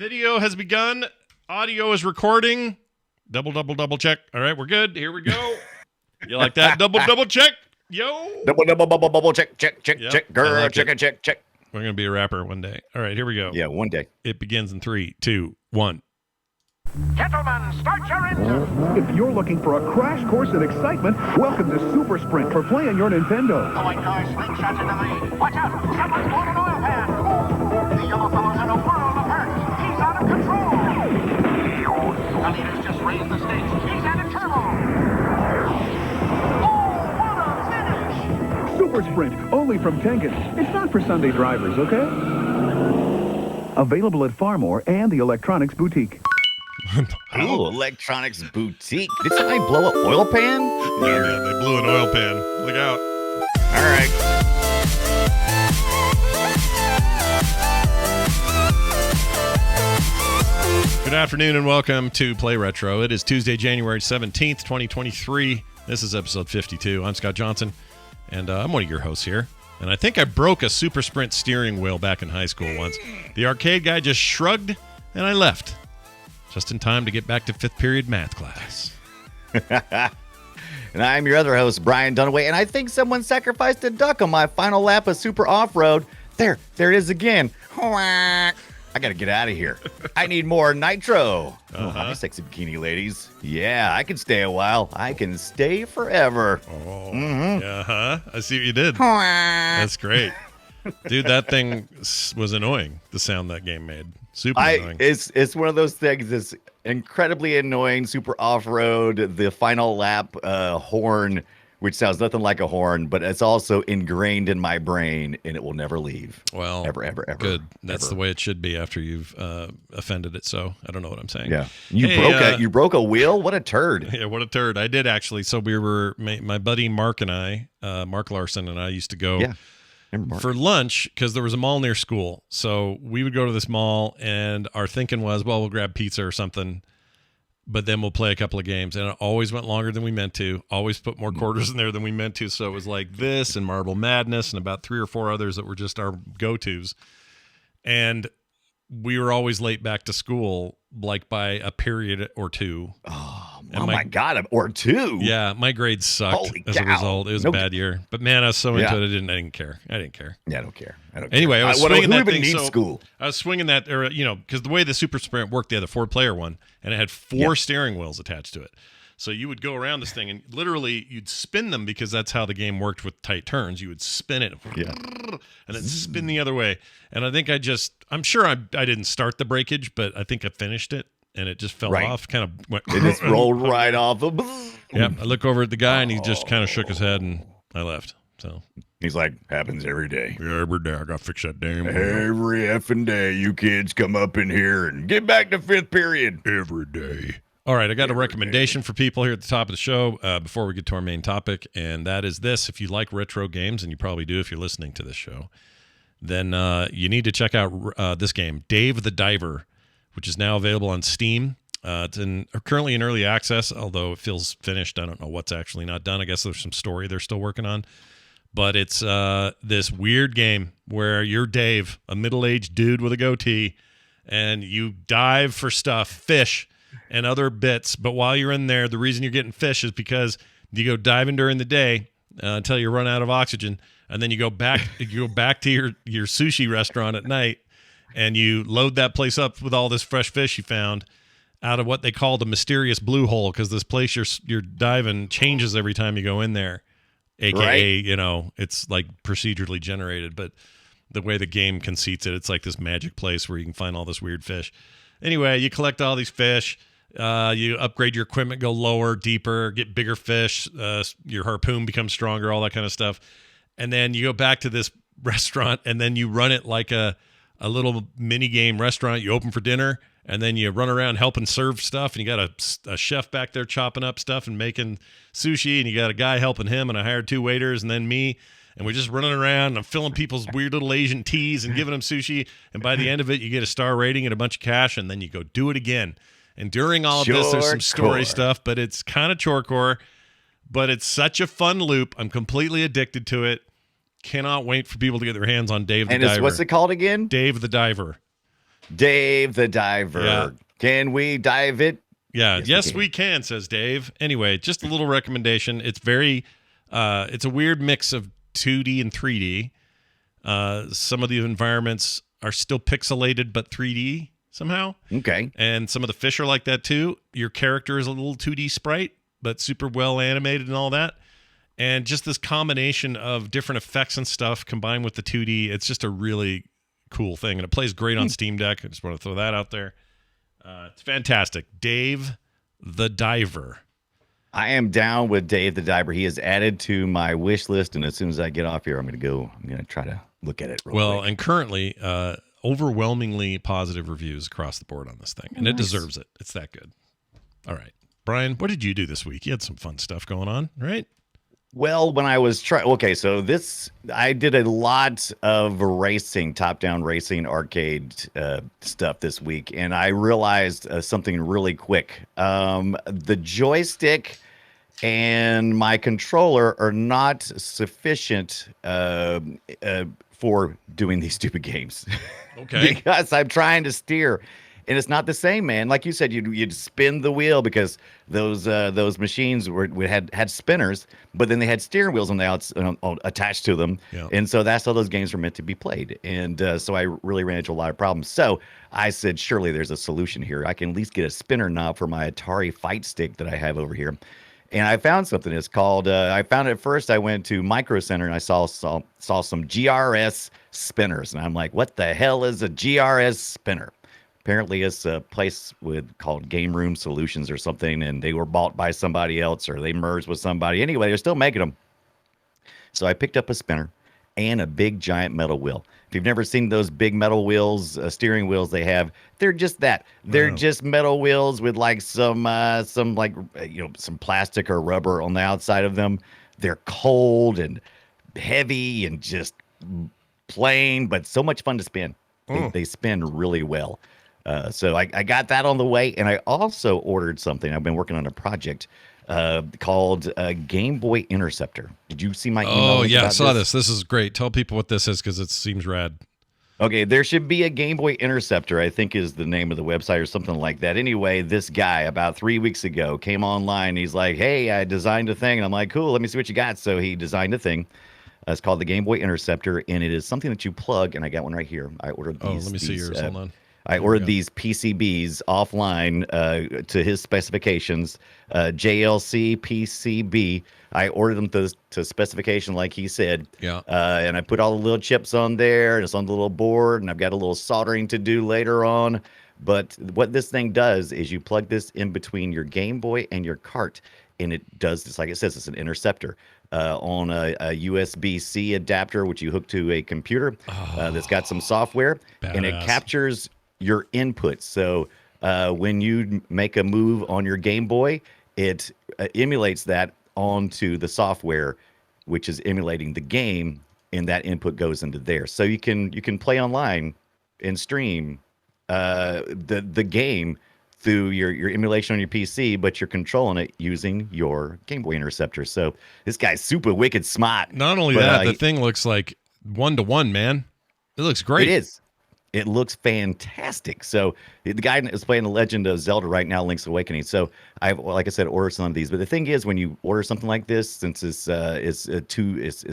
Video has begun. Audio is recording. Double check. All right, we're good. Here we go. You like that? Double check. Yo. Double check. Yep, Check. Girl, I like check. We're going to be a rapper one day. All right, here we go. Yeah, one day. It begins in 3, 2, 1. Gentlemen, start your engines. If you're looking for a crash course in excitement, welcome to Super Sprint for playing your Nintendo. The white car slingshots into the lead. Watch out, someone's blown an oil pan. Oh, the yellow fellow's in a world of hurt. He's out of control. The leader's just raised the stakes. He's added turbo. Oh, what a finish. Super Sprint, only from Tengen. It's not for Sunday drivers, okay? Available at Farmore and the Electronics Boutique. Oh, Electronics Boutique. Did somebody blow an oil pan? Yeah, they blew an oil pan. Look out. All right. Good afternoon and welcome to Play Retro. It is Tuesday, January 17th, 2023. This is episode 52. I'm Scott Johnson, and I'm one of your hosts here. And I think I broke a Super Sprint steering wheel back in high school once. The arcade guy just shrugged, and I left. Just in time to get back to fifth period math class. And I'm your other host, Brian Dunaway, and I think someone sacrificed a duck on my final lap of Super Off-Road. There it is again. I gotta get out of here. I need more nitro. Oh, hi, sexy bikini ladies. Yeah, I can stay a while. I can stay forever. Oh, I see what you did. That's great. Dude, that thing was annoying, the sound that game made. Super annoying. It's one of those things that's incredibly annoying. Super off-road, the final lap horn, which sounds nothing like a horn, but it's also ingrained in my brain, and it will never leave. Well, ever. Good. That's the way it should be after you've offended it. So I don't know what I'm saying. Yeah, you broke a wheel. What a turd! Yeah, what a turd. I did actually. So we were my buddy Mark and I, Mark Larson and I used to go. Yeah. For lunch, because there was a mall near school. So we would go to this mall, and our thinking was, well, we'll grab pizza or something, but then we'll play a couple of games. And it always went longer than we meant to, always put more quarters in there than we meant to. So it was like this and Marble Madness and about 3 or 4 others that were just our go-tos. And we were always late back to school, like by a period or two. Oh my God, or 2. Yeah, my grades sucked. Holy as a cow. result. It was a bad year. But man, I was so into it, I didn't care. Yeah, I don't care. Anyway, I was swinging that thing. School? I was swinging that, because the way the Super Sprint worked, they had the 4-player one, and it had 4 steering wheels attached to it. So you would go around this thing, and literally you'd spin them because that's how the game worked with tight turns. You would spin it, and then spin the other way. And I think I'm sure I didn't start the breakage, but I think I finished it, and it just fell off. Kind of went. It just rolled right off. Yeah, I look over at the guy, and he just kind of shook his head, and I left. So he's like, happens every day. Yeah, every day I got to fix that damn wheel. Every effing day, you kids come up in here and get back to fifth period. Every day. All right, I got a recommendation for people here at the top of the show before we get to our main topic, and that is this. If you like retro games, and you probably do if you're listening to this show, then you need to check out this game, Dave the Diver, which is now available on Steam. It's currently in early access, although it feels finished. I don't know what's actually not done. I guess there's some story they're still working on. But it's this weird game where you're Dave, a middle-aged dude with a goatee, and you dive for stuff, fish, and other bits. But while you're in there, the reason you're getting fish is because you go diving during the day until you run out of oxygen, and then you go back to your sushi restaurant at night, and you load that place up with all this fresh fish you found out of what they call the mysterious blue hole, because this place you're diving changes every time you go in there, aka it's like procedurally generated. But the way the game conceits it, it's like this magic place where you can find all this weird fish. Anyway, you collect all these fish. You upgrade your equipment, go lower, deeper, get bigger fish. Your harpoon becomes stronger, all that kind of stuff. And then you go back to this restaurant, and then you run it like a little mini game restaurant. You open for dinner, and then you run around helping serve stuff. And you got a chef back there chopping up stuff and making sushi. And you got a guy helping him. And I hired 2 waiters and then me. And we're just running around, and I'm filling people's weird little Asian teas and giving them sushi. And by the end of it, you get a star rating and a bunch of cash, and then you go do it again. And during all of this, there's some story stuff, but it's kind of chorecore. But it's such a fun loop. I'm completely addicted to it. Cannot wait for people to get their hands on Dave the Diver. And what's it called again? Dave the Diver. Dave the Diver. Yeah. Can we dive it? Yeah, yes, we we can, says Dave. Anyway, just a little recommendation. It's very, it's a weird mix of 2D and 3D. Some of the environments are still pixelated, but 3D somehow. Okay. And some of the fish are like that too. Your character is a little 2D sprite, but super well animated and all that. And just this combination of different effects and stuff combined with the 2D, it's just a really cool thing. And it plays great on Steam Deck. I just want to throw that out there. It's fantastic. Dave the Diver. I am down with Dave the Diver. He is added to my wish list, and as soon as I get off here, I'm going to try to look at it real quick. And currently, overwhelmingly positive reviews across the board on this thing, and it deserves it. It's that good. All right. Brian, what did you do this week? You had some fun stuff going on, right? Well, when I was I did a lot of racing, top-down racing arcade stuff this week, and I realized something really quick. The joystick and my controller are not sufficient for doing these stupid games. Okay. Because I'm trying to steer. And it's not the same, man. Like you said, you'd spin the wheel because those machines had spinners, but then they had steering wheels on the outs attached to them, and so that's how those games were meant to be played. And so I really ran into a lot of problems. So I said, surely there's a solution here. I can at least get a spinner knob for my Atari Fight Stick that I have over here. And I found something. It's called. I found it first. I went to Micro Center and I saw some GRS spinners, and I'm like, what the hell is a GRS spinner? Apparently, it's a place called Game Room Solutions or something, and they were bought by somebody else or they merged with somebody. Anyway, they're still making them. So I picked up a spinner and a big giant metal wheel. If you've never seen those big metal wheels, steering wheels they have, they're just that. They're just metal wheels with like some plastic or rubber on the outside of them. They're cold and heavy and just plain, but so much fun to spin. They spin really well. So I got that on the way, and I also ordered something. I've been working on a project called Game Boy Interceptor. Did you see my email? Oh, yeah, I saw this. This is great. Tell people what this is because it seems rad. Okay, there should be a Game Boy Interceptor, I think is the name of the website or something like that. Anyway, this guy about 3 weeks ago came online. He's like, hey, I designed a thing. And I'm like, cool, let me see what you got. So he designed a thing. It's called the Game Boy Interceptor, and it is something that you plug, and I got one right here. I ordered these. Let me see yours. Hold on. I ordered these PCBs offline to his specifications, JLC PCB. I ordered them to specification like he said. Yeah. And I put all the little chips on there, and it's on the little board, and I've got a little soldering to do later on. But what this thing does is you plug this in between your Game Boy and your cart, and it does this, like it says, it's an interceptor. On a USB-C adapter, which you hook to a computer that's got some software, and it captures your inputs. So when you make a move on your Game Boy, it emulates that onto the software, which is emulating the game, and that input goes into there. So you can play online and stream the game through your emulation on your PC, but you're controlling it using your Game Boy Interceptor. So this guy's super wicked smart. Not only that, the thing looks like 1-to-1, man. It looks great. It is. It looks fantastic. So the guy is playing The Legend of Zelda right now, Link's Awakening. So like I said, ordered some of these. But the thing is, when you order something like this, since it's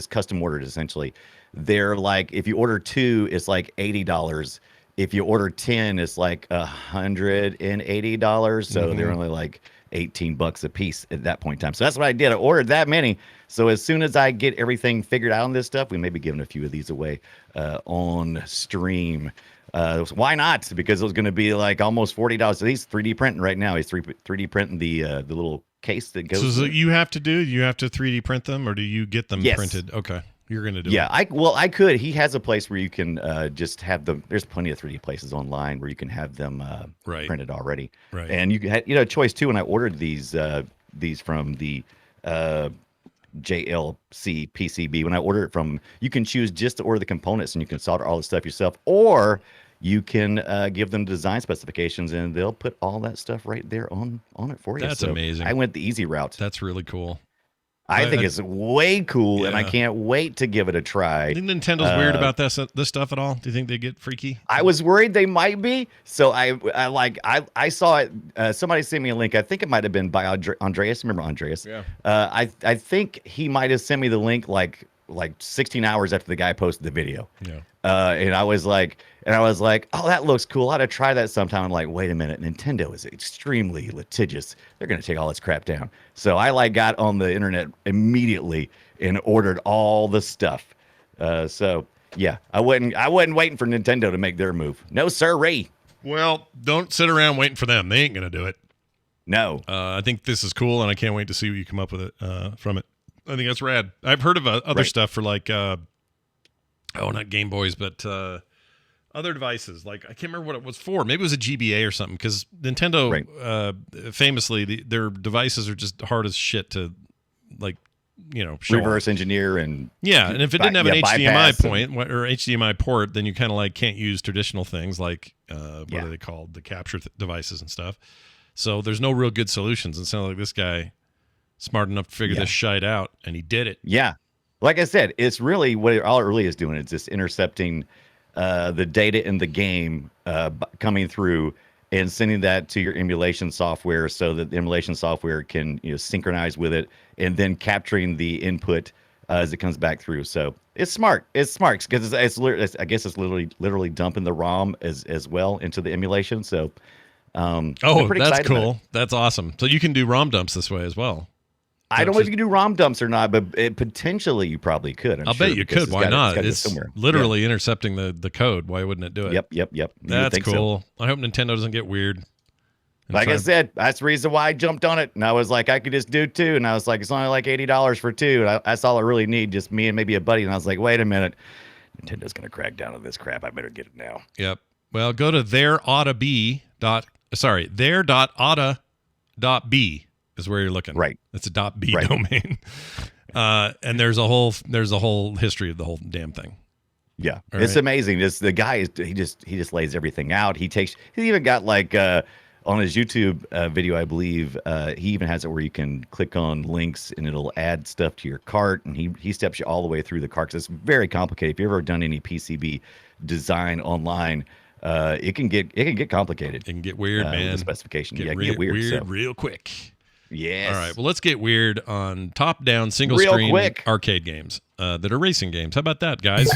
custom ordered essentially, they're like, if you order 2, it's like $80. If you order 10, it's like $180. So they're only like $18 a piece at that point in time. So that's what I did. I ordered that many. So as soon as I get everything figured out on this stuff, we may be giving a few of these away on stream. Why not? Because it was going to be like almost $40. So he's 3D printing right now. He's 3D printing the little case that goes. So you have to 3D print them, or do you get them printed? Okay. You're going to do it. Yeah, I could. He has a place where you can just have them. There's plenty of 3D places online where you can have them printed already. Right. And you had a choice too. And I ordered these from the JLC PCB. When I order it from, you can choose just to order the components and you can solder all the stuff yourself, or you can give them design specifications and they'll put all that stuff right there on it for you. That's so amazing. I went the easy route. That's really cool. I think it's way cool, and I Yeah. can't wait to give it a try. Do you think Nintendo's weird about this stuff at all? Do you think they get freaky? I was worried they might be, so I saw it. Somebody sent me a link. I think it might have been by Andreas. Remember Andreas? Yeah. I think he might have sent me the link like 16 hours after the guy posted the video. Yeah. And I was like, oh, that looks cool. I ought to try that sometime. I'm like, wait a minute, Nintendo is extremely litigious. They're gonna take all this crap down. So I got on the internet immediately and ordered all the stuff. So yeah, I wasn't waiting for Nintendo to make their move. No sirree. Well, don't sit around waiting for them. They ain't gonna do it. No. I think this is cool, and I can't wait to see what you come up with it from it. I think that's rad. I've heard of other stuff for like, not Game Boys, but other devices. Like I can't remember what it was for. Maybe it was a GBA or something. Because Nintendo, famously, their devices are just hard as shit to, like, show Reverse off. engineer and And if it didn't have an HDMI bypass point or HDMI port, then you kind of like can't use traditional things like what are they called, the capture devices and stuff. So there's no real good solutions. It sounds like this guy smart enough to figure this shite out, and he did it. Yeah. Like I said, it's really all it really is doing is just intercepting the data in the game coming through and sending that to your emulation software so that the emulation software can synchronize with it and then capturing the input as it comes back through. So it's smart. It's smart because I guess it's literally dumping the ROM as well into the emulation. So I'm pretty that's excited about it. cool. That's awesome. So you can do ROM dumps this way as well. I don't know if you can do ROM dumps or not, but potentially you probably could. I'll bet you could. Why not? It's somewhere. literally intercepting the code. Why wouldn't it do it? Yep. You would That's think so. cool. I hope Nintendo doesn't get weird. Like I said, that's the reason why I jumped on it. And I was like, I could just do two. And I was like, it's only like $80 for two. And that's all I really need, just me and maybe a buddy. And I was like, wait a minute. Nintendo's going to crack down on this crap. I better get it now. Yep. Well, go to there.oughta.be is where you're looking. Right. It's a .b domain. And there's a whole history of the whole damn thing. Yeah. All It's right. amazing. The guy he just lays everything out. He even got like on his YouTube video, I believe, he even has it where you can click on links and it'll add stuff to your cart, and he steps you all the way through the cart. 'Cause it's very complicated. If you've ever done any PCB design online, it can get complicated. It can get weird, man. The specification. Get Get weird. So. real quick. Yes. All right. Well, let's get weird on top-down Real single-screen quick. arcade games that are racing games. How about that, guys?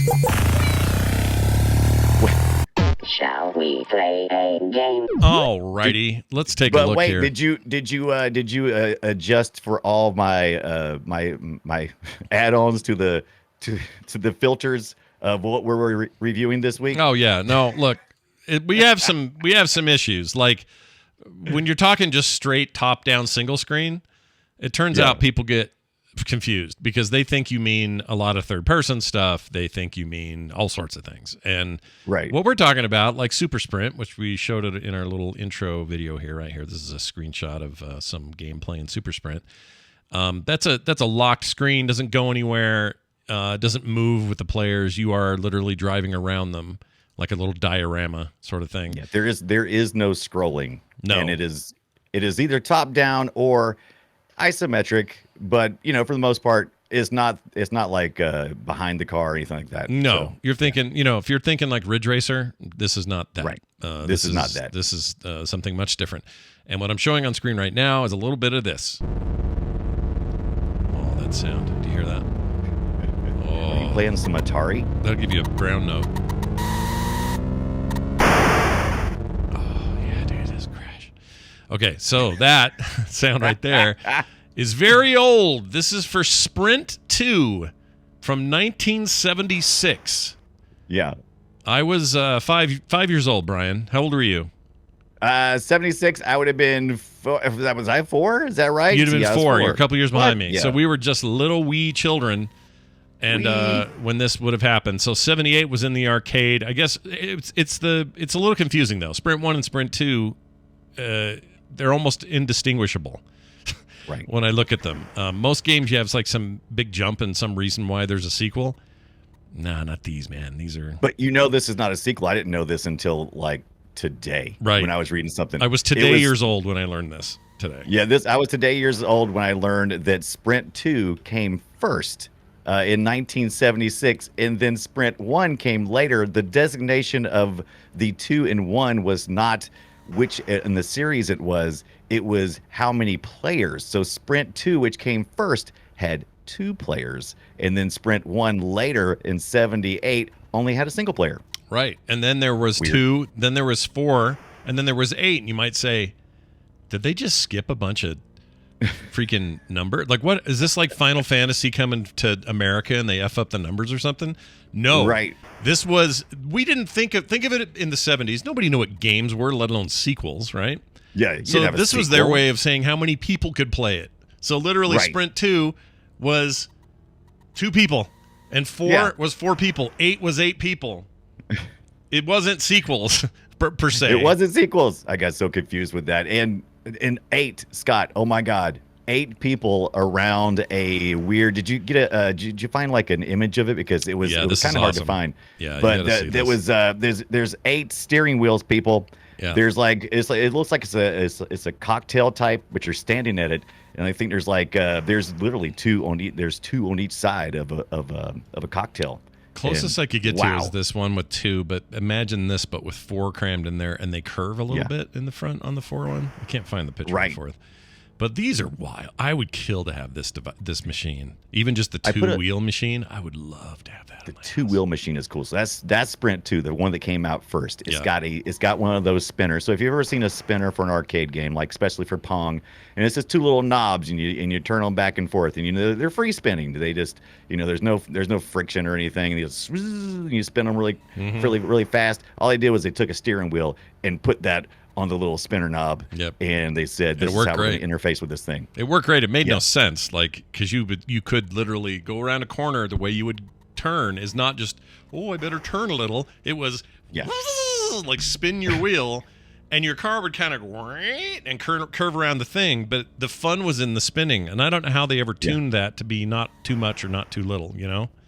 Shall we play a game? All righty. Let's take a But look wait, here. did you adjust for all my my add-ons to the filters of what we're reviewing this week? Oh yeah, no. Look, we have some issues. Like when you're talking just straight top-down single screen, it turns out people get confused because they think you mean a lot of third-person stuff. They think you mean all sorts of things. And what we're talking about, like Super Sprint, which we showed it in our little intro video here, right here. This is a screenshot of some gameplay in Super Sprint. That's a locked screen, doesn't go anywhere, doesn't move with the players. You are literally driving around them like a little diorama sort of thing. Yeah, there is no scrolling. No. And it is either top down or isometric, but for the most part it's not like behind the car or anything like that. No. So, you're thinking, if you're thinking like Ridge Racer, this is not that. Right. This is not that. This is something much different. And what I'm showing on screen right now is a little bit of this. Oh, that sound. Do you hear that? Are you playing some Atari? That'll give you a brown note. Oh, yeah, dude, this crash. Okay, so that sound right there is very old. This is for Sprint 2 from 1976. Yeah. I was 5 years old, Brian. How old were you? 76. I would have been was I 4? Is that right? You'd have been Yeah, I was 4. You're a couple years behind me. Yeah. So we were just little wee children. And when this would have happened, so 78 was in the arcade. I guess it's a little confusing though. Sprint 1 and Sprint 2, they're almost indistinguishable. Right. When I look at them, most games you have like some big jump and some reason why there's a sequel. Nah, not these, man. These are. But this is not a sequel. I didn't know this until like today. Right. When I was reading something. I was years old when I learned this. today. Yeah, I was today years old when I learned that Sprint 2 came first in 1976, and then Sprint 1 came later. The designation of the 2 and 1 was not which in the series it was how many players. So Sprint 2, which came first, had 2 players, and then Sprint 1 later in 78 only had a single player. Right. And then there was Weird. 2, then there was 4, and then there was 8. And you might say, did they just skip a bunch of freaking number? Like, what is this, like Final Fantasy coming to America and they F up the numbers or something? No. Right. This was, we didn't think of it in the 70s. Nobody knew what games were, let alone sequels, right? Yeah. So this was their way of saying how many people could play it. So literally Right. Sprint 2 was 2 people, and 4 was 4 people. 8 was 8 people. It wasn't sequels per se. It wasn't sequels. I got so confused with that. And 8, Scott. Oh my God, 8 people around a weird. Did you get did you find like an image of it, because it was this kind is of hard to awesome. find. Yeah, you but gotta see there this. was there's 8 steering wheels, people. Yeah. There's it looks like it's a cocktail type, but you're standing at it, and I think there's there's literally 2 on each side of a cocktail. Closest And I could get wow. to is this one with 2, but imagine this, but with 4 crammed in there, and they curve a little Yeah. bit in the front on the 4 one. I can't find the picture Right. of the 4th. But these are wild. I would kill to have this machine. Even just the I put a- 2-wheel machine, I would love to have that. The in my house. 2-wheel machine is cool. So that's Sprint 2, the one that came out first. It's Yeah. it's got one of those spinners. So if you've ever seen a spinner for an arcade game, like especially for Pong, and it's just 2 little knobs, and you turn them back and forth, and they're free spinning. They just there's no friction or anything. And you spin them really fast. All they did was they took a steering wheel and put that on the little spinner knob. Yep. And they said, this is worked how we're great. going to interface with this thing. It worked great. It made Yeah. no sense, like, because you could literally go around a corner. The way you would turn is not just, I better turn a little. It was Yeah. like spin your wheel, and your car would kind of and curve around the thing. But the fun was in the spinning, and I don't know how they ever tuned that to be not too much or not too little.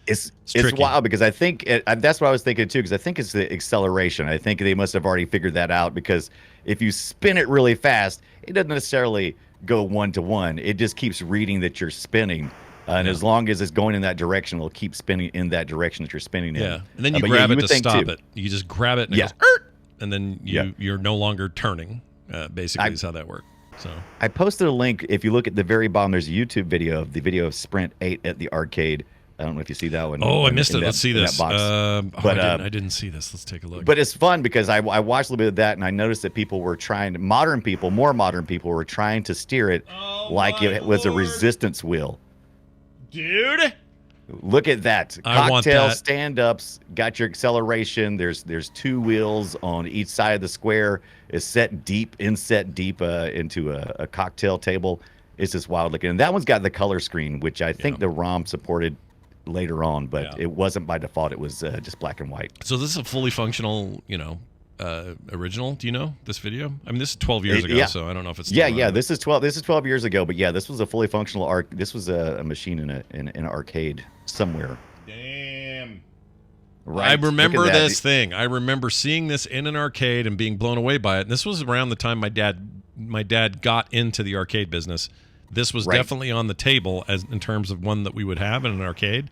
It's tricky. wild, because I think that's what I was thinking too, because I think it's the acceleration. I think they must have already figured that out, because if you spin it really fast, it doesn't necessarily go 1-to-1. It just keeps reading that you're spinning. And as long as it's going in that direction, it'll keep spinning in that direction that you're spinning in. Yeah, and then you But grab you it would to think stop too. it. You just grab it and Yeah. it goes, "Er!" And then Yeah. you're no longer turning. Basically, is how that worked. So I posted a link. If you look at the very bottom, there's a YouTube video of Sprint 8 at the arcade. I don't know if you see that one. I missed it. in Let's see in that this. box. I didn't see this. Let's take a look. But it's fun, because I watched a little bit of that, and I noticed that people were more modern people were trying to steer it like my it was a Lord. resistance wheel. dude. Look at that. I want Cocktail that. stand-ups, got your acceleration. There's 2 wheels on each side of the square. It's set deep into a cocktail table. It's just wild looking. And that one's got the color screen, which I think the ROM supported later on, but Yeah. it wasn't by default. It was just black and white. So this is a fully functional, original. Do you know this video? I mean, this is 12 years ago, yeah. so I don't know if it's still Yeah. on. This is 12 years ago, but yeah, this was a fully functional This was a machine in an arcade somewhere. Damn. Right. I Look at remember that. this thing. I remember seeing this in an arcade and being blown away by it. And this was around the time my dad got into the arcade business. This was Right. definitely on the table as in terms of one that we would have in an arcade.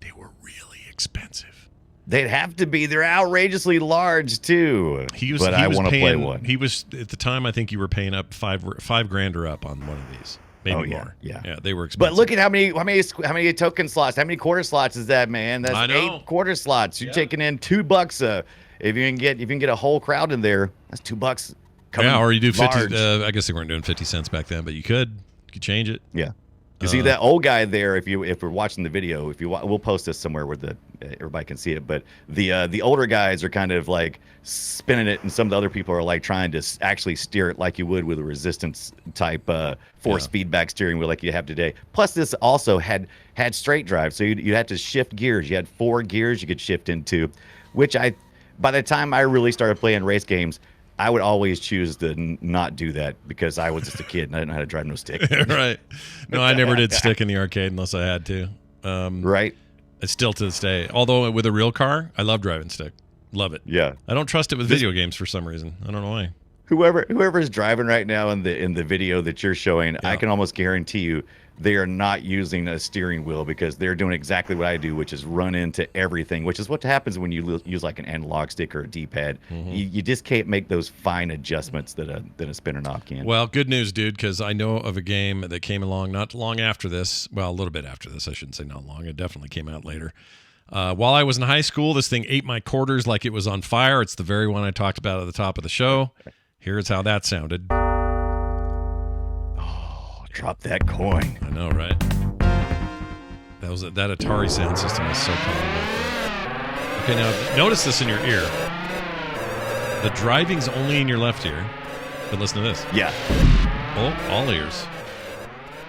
They were really expensive. They'd have to be. They're outrageously large too. But I want to play paying- one. He was at the time. I think you were paying up $5,000 or up on one of these, maybe Oh, yeah, more. yeah. They were expensive. But look at how many token slots, how many quarter slots is that, man? That's I know. 8 quarter slots. You're Yeah. taking in $2. If you can get a whole crowd in there, that's $2. Coming or you do 50. large. I guess they weren't doing 50 cents back then, but you could change it. Yeah. You see that old guy there? If we're watching the video, we'll post this somewhere where everybody can see it. But the older guys are kind of like spinning it, and some of the other people are like trying to actually steer it like you would with a resistance type force feedback steering wheel like you have today. Plus, this also had straight drive, so you had to shift gears. You had 4 gears you could shift into, which by the time I really started playing race games, I would always choose to not do that, because I was just a kid and I didn't know how to drive no stick. Right. No, I never did stick in the arcade unless I had to. Right? It's still to this day. Although with a real car, I love driving stick. Love it. Yeah. I don't trust it with video games for some reason. I don't know why. whoever's driving right now in the video that you're showing, I can almost guarantee you they are not using a steering wheel because they're doing exactly what I do, which is run into everything, which is what happens when you use like an analog stick or a D-pad. You just can't make those fine adjustments that a spinner knob can. Well, good news, dude, because I know of a game that came along not long after this. Well, a little bit after this. I shouldn't say not long. It definitely came out later. While I was in high school, this thing ate my quarters like it was on fire. It's the very one I talked about at the top of the show. Here's how that sounded. Drop that coin. I know, right? That Atari sound system was so common back then. Okay, now notice this in your ear. The driving's only in your left ear. But listen to this. Yeah. Oh, all ears.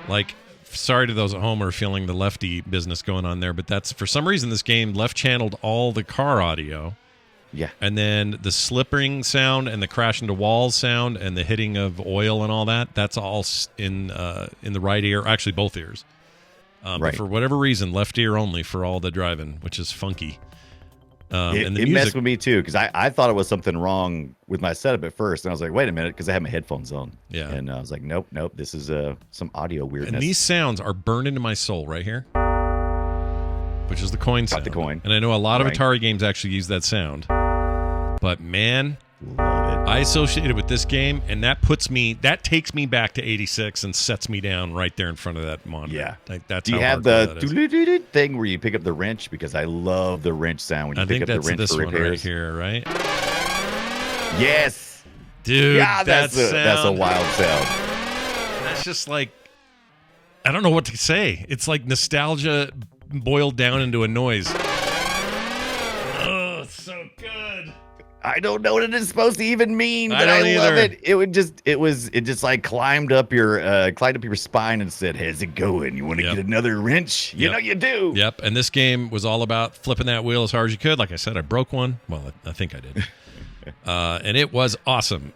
Like, sorry to those at home who are feeling the lefty business going on there, but that's, for some reason, this game left-channeled all the car audio. Yeah. And then the slipping sound and the crash into walls sound and the hitting of oil and all that, that's all in the right ear, actually both ears. Right. But for whatever reason, left ear only for all the driving, which is funky. And the it music messed with me too because I thought it was something wrong with my setup at first, and I was like, wait a minute, because I had my headphones on. Yeah. And I was like, nope, this is some audio weirdness. And these sounds are burned into my soul right here, which is the coin sound. the coin. And I know a lot of Right. Atari games actually use that sound. But man, Love it. I associate it with this game, and that takes me back to 86 and sets me down right there in front of that monitor. Yeah. Like, that's Do you how have hardcore the that is. doo-doo-doo-doo thing where you pick up the wrench? Because I love the wrench sound when you I pick think up the that's wrench this for one right repairs. here, right? Yes. Dude, Yeah, that's a sound. wild sound. That's just like, I don't know what to say. It's like nostalgia boiled down into a noise. Oh, it's so good. I don't know what it is supposed to even mean, I but don't I love either. it. It just like climbed up your spine and said, "How's it going? You want to Yep. get another wrench? You Yep. know you do." Yep, and this game was all about flipping that wheel as hard as you could. Like I said, I broke one. Well, I think I did. And it was awesome.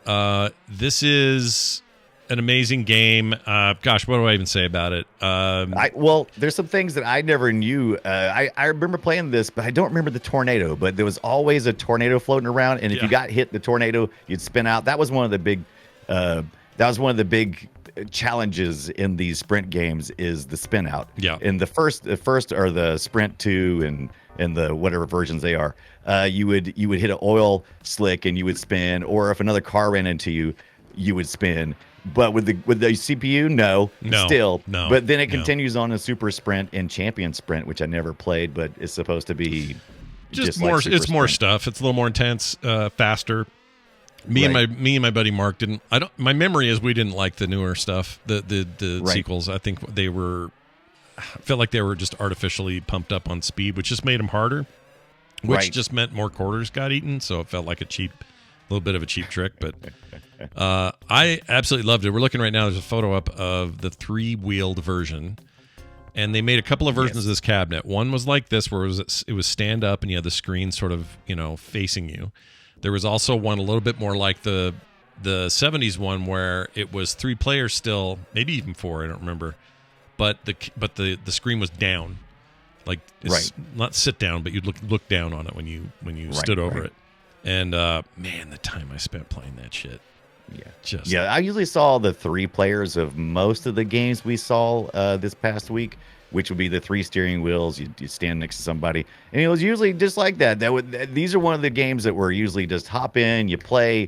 This is an amazing game. Gosh, what do I even say about it? Well, there's some things that I never knew. I remember playing this, but I don't remember the tornado. But there was always a tornado floating around, and if you got hit the tornado, you'd spin out. That was one of the big challenges in these sprint games is the spin out. Yeah. In the first or the Sprint 2 and the whatever versions they are, you would hit an oil slick and you would spin, or if another car ran into you, you would spin. But with the CPU, no. But then it continues on in Super Sprint and Champion Sprint, which I never played, but it's supposed to be just like more. Super It's more Sprint. stuff. It's a little more intense, faster. Me and my buddy Mark didn't. My memory is we didn't like the newer stuff, the Right. sequels. I think they were. I felt like they were just artificially pumped up on speed, which just made them harder. Which Right. just meant more quarters got eaten, so it felt like a little bit of a cheap trick. But I absolutely loved it. We're looking right now. There's a photo up of the 3-wheeled version. And they made a couple of versions of this cabinet. One was like this, where it was stand up, and you had the screen sort of facing you. There was also one a little bit more like the 70s one, where it was 3 players still, maybe even 4. I don't remember, but the screen was down, like not sit down, but you'd look down on it when you stood over it. And man, the time I spent playing that shit. Yeah, I usually saw the 3 players of most of the games we saw this past week, which would be the 3 steering wheels. You stand next to somebody, and it was usually just like that. These are one of the games that were usually just hop in, you play,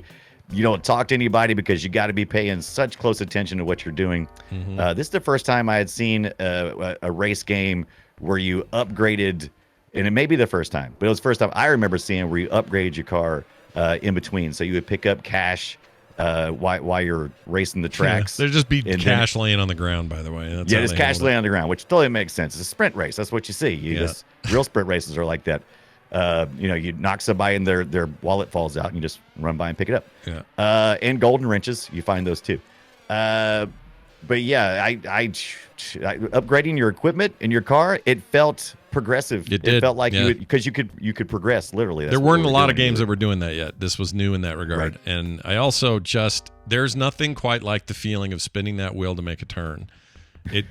you don't talk to anybody because you got to be paying such close attention to what you're doing. This is the first time I had seen a race game where you upgraded, and it may be the first time, but it was the first time I remember seeing where you upgraded your car in between. So you would pick up cash while you're racing the tracks. There'd just be cash laying on the ground, by the way. That's how just they cash handled laying on the ground, which totally makes sense. It's a sprint race. That's what you see. Real sprint races are like that. You knock somebody and their wallet falls out, and you just run by and pick it up. Yeah. And golden wrenches, you find those too. But yeah, I upgrading your equipment in your car, it felt progressive. It did, felt like yeah. you could progress literally. That's There what weren't we a were lot of doing. games that were doing that yet. This was new in that regard. Right. And I also there's nothing quite like the feeling of spinning that wheel to make a turn.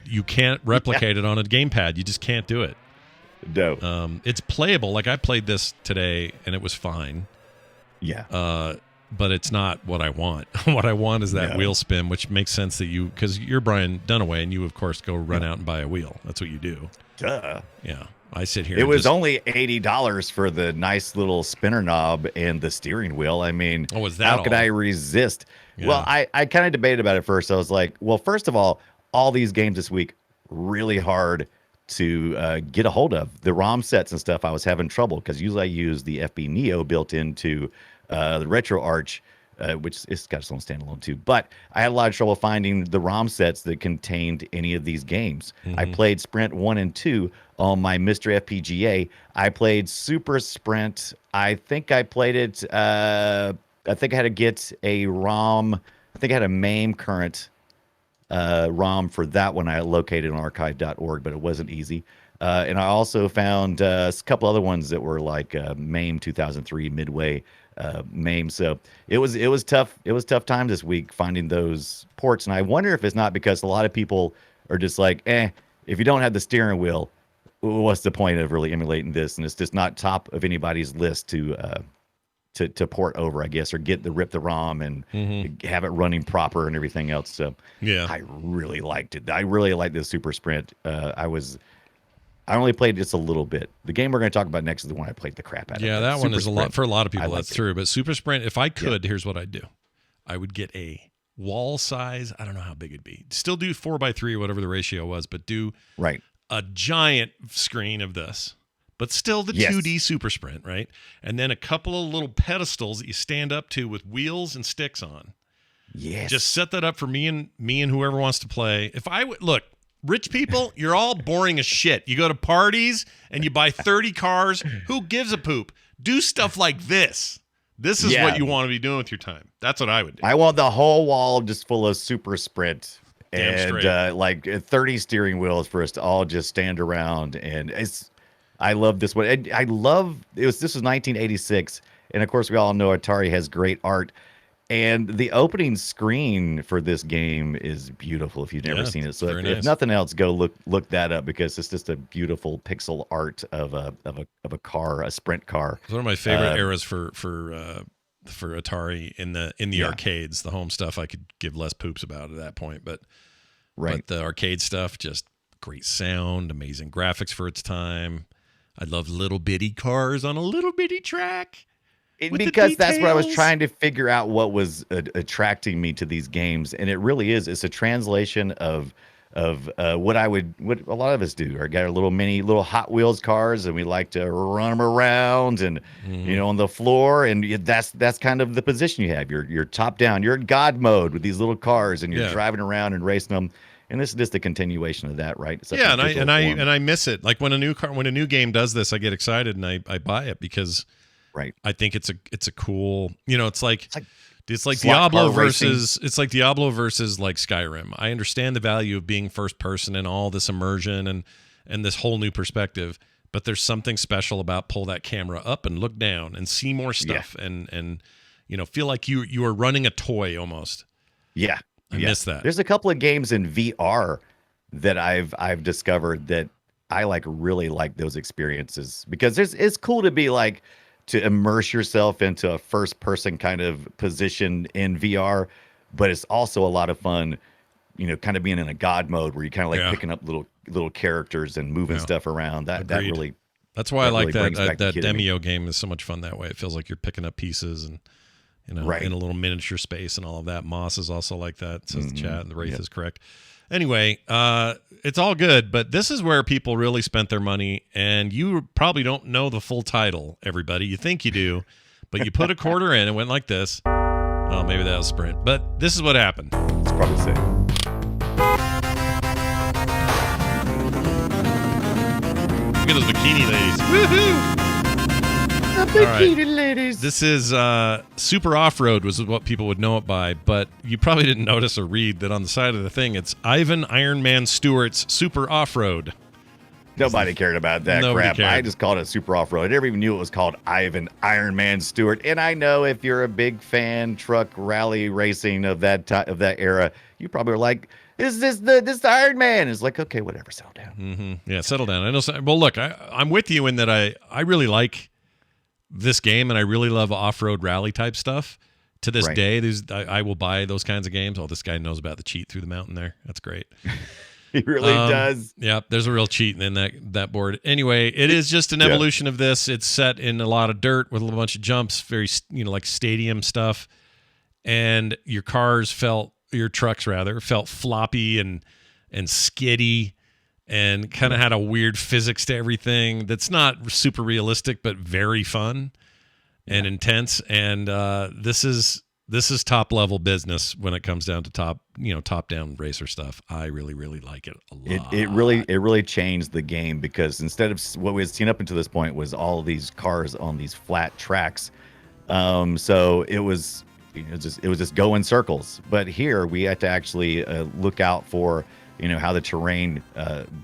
You can't replicate it on a gamepad. You just can't do it. No. It's playable. Like I played this today and it was fine. Yeah. but it's not what I want. What I want is that wheel spin, which makes sense that because you're Brian Dunaway, and you, of course, go run out and buy a wheel. That's what you do. Duh. Yeah. I sit here. It was only $80 for the nice little spinner knob and the steering wheel. I mean, was that how could I resist? Yeah. Well, I kind of debated about it first. I was like, well, first of all these games this week, really hard to get a hold of. The ROM sets and stuff, I was having trouble because usually I use the FB Neo built into the RetroArch, which it's got its own standalone too. But I had a lot of trouble finding the ROM sets that contained any of these games. I played Sprint 1 and 2 on my Mr. FPGA. I played Super Sprint. I think I played it. I think I had to get a ROM. I think I had a MAME current ROM for that one. I located on archive.org, but it wasn't easy. And I also found a couple other ones that were like MAME 2003 Midway MAME. So it was tough. It was tough time this week finding those ports. And I wonder if it's not because a lot of people are just like, if you don't have the steering wheel, what's the point of really emulating this? And it's just not top of anybody's list to port over, I guess, or rip the ROM and have it running proper and everything else. So yeah, I really liked it. I really liked the Super Sprint. I only played just a little bit. The game we're going to talk about next is the one I played the crap out of. Yeah, that one is a lot for a lot of people. That's true. But Super Sprint, if I could, here's what I'd do. I would get a wall size. I don't know how big it'd be. Still do 4x3 or whatever the ratio was, but do a giant screen of this. But still the 2D Super Sprint, right? And then a couple of little pedestals that you stand up to with wheels and sticks on. Yes. Just set that up for me and whoever wants to play. If I would look, rich people, you're all boring as shit. You go to parties and you buy 30 cars. Who gives a poop? Do stuff like this. This is what you want to be doing with your time. That's what I would do. I want the whole wall just full of Super Sprint. And like 30 steering wheels for us to all just stand around. And I love this one. I love this was 1986, and of course we all know Atari has great art. And the opening screen for this game is beautiful if you've never seen it. So if nothing else, go look that up because it's just a beautiful pixel art of a car, a sprint car. It's one of my favorite eras for Atari in the arcades. The home stuff I could give less poops about at that point, but the arcade stuff, just great sound, amazing graphics for its time. I love little bitty cars on a little bitty track. Because that's what I was trying to figure out what was attracting me to these games. And it really is. It's a translation of what a lot of us do. I got our little Hot Wheels cars, and we like to run them around and, on the floor. And that's kind of the position you have. You're top down. You're in God mode with these little cars, and you're driving around and racing them. And this is just a continuation of that, right? I miss it. Like when a new game does this, I get excited and I buy it because I think it's a cool, it's like Diablo versus like Skyrim. I understand the value of being first person and all this immersion and this whole new perspective, but there's something special about pull that camera up and look down and see more stuff and feel like you are running a toy almost. Yeah. I miss that. There's a couple of games in VR that I've discovered that I really like those experiences because it's cool to be like to immerse yourself into a first person kind of position in VR, but it's also a lot of fun, kind of being in a God mode where you kind of like picking up little characters and moving stuff around. That's why I like that Demio game is so much fun that way. It feels like you're picking up pieces and in a little miniature space and all of that. Moss is also like that, says the chat, and the Wraith is correct. Anyway, it's all good, but this is where people really spent their money, and you probably don't know the full title, everybody. You think you do, but you put a quarter in and went like this. Oh, maybe that was Sprint, but this is what happened. It's probably safe. Look at those bikini ladies. Woohoo! Bikini ladies. This is Super Off-Road was what people would know it by, but you probably didn't notice or read that on the side of the thing, it's Ivan Iron Man Stewart's Super Off-Road. Nobody cared about that crap. I just called it Super Off-Road. I never even knew it was called Ivan Iron Man Stewart. And I know if you're a big fan, truck rally racing of that era, you probably are like, this the Iron Man? It's like, okay, whatever, settle down. Mm-hmm. Yeah, settle down. I know. Well, look, I'm with you in that I really like this game, and I really love off-road rally type stuff. To this Right. day, I will buy those kinds of games. Oh, this guy knows about the cheat through the mountain there. That's great. He really does. Yeah, there's a real cheat in that board. Anyway, it is just an evolution of this. It's set in a lot of dirt with a bunch of jumps, very like stadium stuff, and your trucks felt floppy and skiddy, and kind of had a weird physics to everything. That's not super realistic, but very fun and intense. And this is top level business when it comes down to top down racer stuff. I really, really like it a lot. It really changed the game, because instead of what we had seen up until this point was all of these cars on these flat tracks. So it was just go in circles. But here we had to actually look out for how the terrain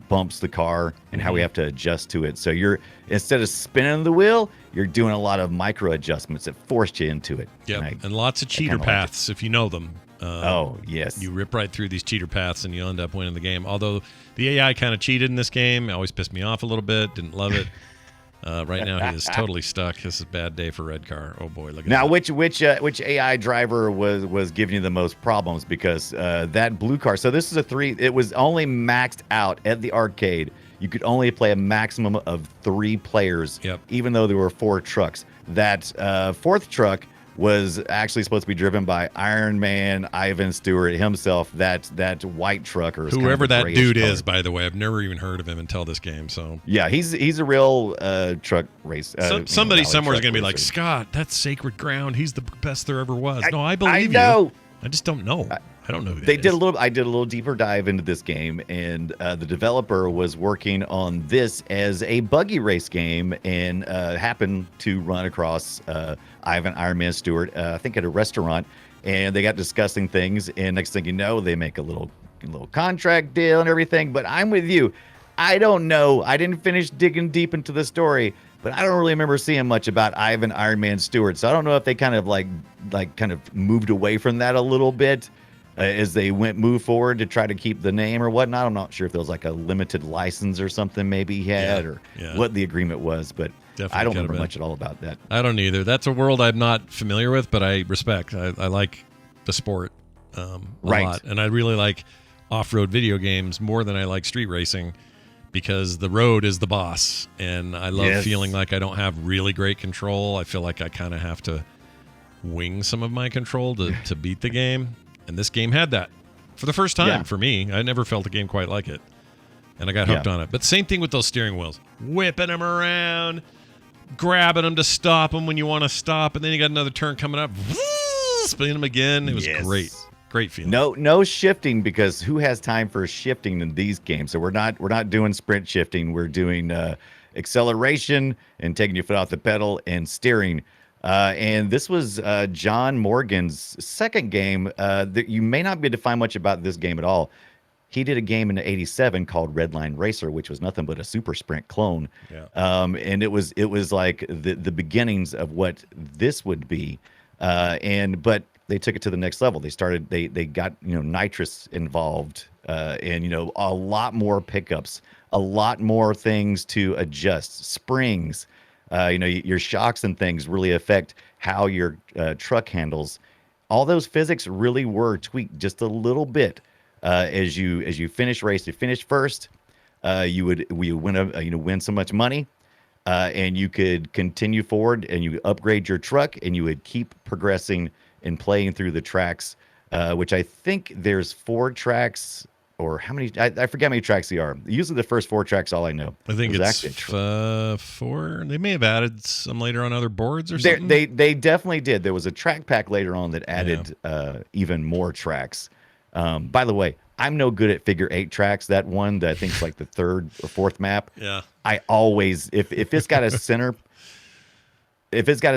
bumps the car and how we have to adjust to it. So instead of spinning the wheel, you're doing a lot of micro adjustments that forced you into it. Yeah, and lots of cheater paths if you know them. Oh, yes. You rip right through these cheater paths and you end up winning the game. Although the AI kind of cheated in this game. It always pissed me off a little bit. Didn't love it. Right now he is totally stuck. This is a bad day for Red Car. Oh boy, look at now that. which AI driver was giving you the most problems, because that blue car. So this is it was only maxed out at the arcade. You could only play a maximum of 3 players, even though there were 4 trucks. That 4th truck was actually supposed to be driven by Iron Man Ivan Stewart himself. That white trucker, whoever that dude is, by the way, I've never even heard of him until this game. So yeah, he's a real truck race. Somebody somewhere is going to be like, Scott, that's sacred ground. He's the best there ever was. No, I believe I know. you. I just don't know. I don't know who I did a little deeper dive into this game, and the developer was working on this as a buggy race game, and happened to run across Iron Man Stewart, I think at a restaurant, and they got discussing things, and next thing you know, they make a little contract deal and everything. But I'm with you. I don't know. I didn't finish digging deep into the story, but I don't really remember seeing much about Iron Man Stewart. So I don't know if they kind of moved away from that a little bit as they moved forward to try to keep the name or whatnot. I'm not sure if there was like a limited license or something maybe he had, or what the agreement was, but Definitely I don't remember much at all about that. I don't either. That's a world I'm not familiar with, but I respect. I like the sport a lot, and I really like off-road video games more than I like street racing, because the road is the boss, and I love feeling like I don't have really great control. I feel like I kind of have to wing some of my control to beat the game. And this game had that for the first time for me. I never felt a game quite like it, and I got hooked on it. But same thing with those steering wheels, whipping them around, grabbing them to stop them when you want to stop, and then you got another turn coming up, spinning them again. It was great feeling. No shifting, because who has time for shifting in these games? So we're not doing sprint shifting. We're doing acceleration and taking your foot off the pedal and steering. And this was John Morgan's second game. That you may not be able to find much about this game at all. He did a game in -- called Redline Racer, which was nothing but a Super Sprint clone. Yeah. And it was like the beginnings of what this would be. But they took it to the next level. They got nitrous involved, and a lot more pickups, a lot more things to adjust, springs. Your shocks and things really affect how your truck handles. All those physics really were tweaked just a little bit as you finish race. You finish first, you would win so much money, and you could continue forward, and you upgrade your truck, and you would keep progressing and playing through the tracks, which I think there's 4 tracks. Or how many? I forget how many tracks there are. Usually the first 4 tracks, all I know. I think it's 4. They may have added some later on other boards or something. They definitely did. There was a track pack later on that added even more tracks. By the way, I'm no good at figure 8 tracks. That one that I think is like the 3rd or 4th map. Yeah. I always, if it's got a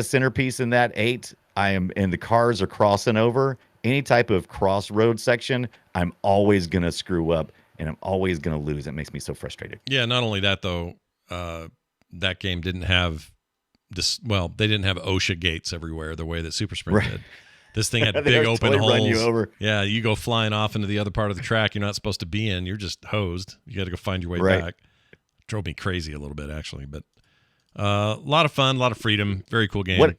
centerpiece in that 8, and the cars are crossing over. Any type of crossroad section, I'm always going to screw up, and I'm always going to lose. It makes me so frustrated. Yeah, not only that, though, that game didn't have this. Well, they didn't have OSHA gates everywhere the way that Super Sprint did. This thing had big open holes. Run you over. Yeah, you go flying off into the other part of the track you're not supposed to be in. You're just hosed. You got to go find your way back. Drove me crazy a little bit, actually. But a lot of fun, a lot of freedom. Very cool game.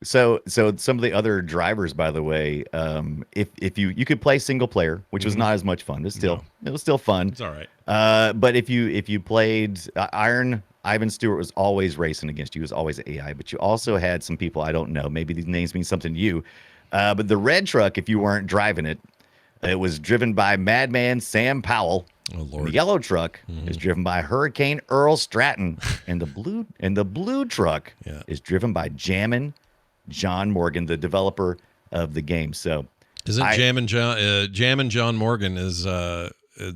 So some of the other drivers, by the way, if you could play single player, which was not as much fun. It was still fun. It's all right. But if you played Iron, Ivan Stewart was always racing against you. He was always AI. But you also had some people I don't know. Maybe these names mean something to you. But the red truck, if you weren't driving it, it was driven by Madman Sam Powell. Oh Lord. The yellow truck is driven by Hurricane Earl Stratton, and the blue truck is driven by Jammin' John Morgan, the developer of the game. So isn't Jammin' John Morgan is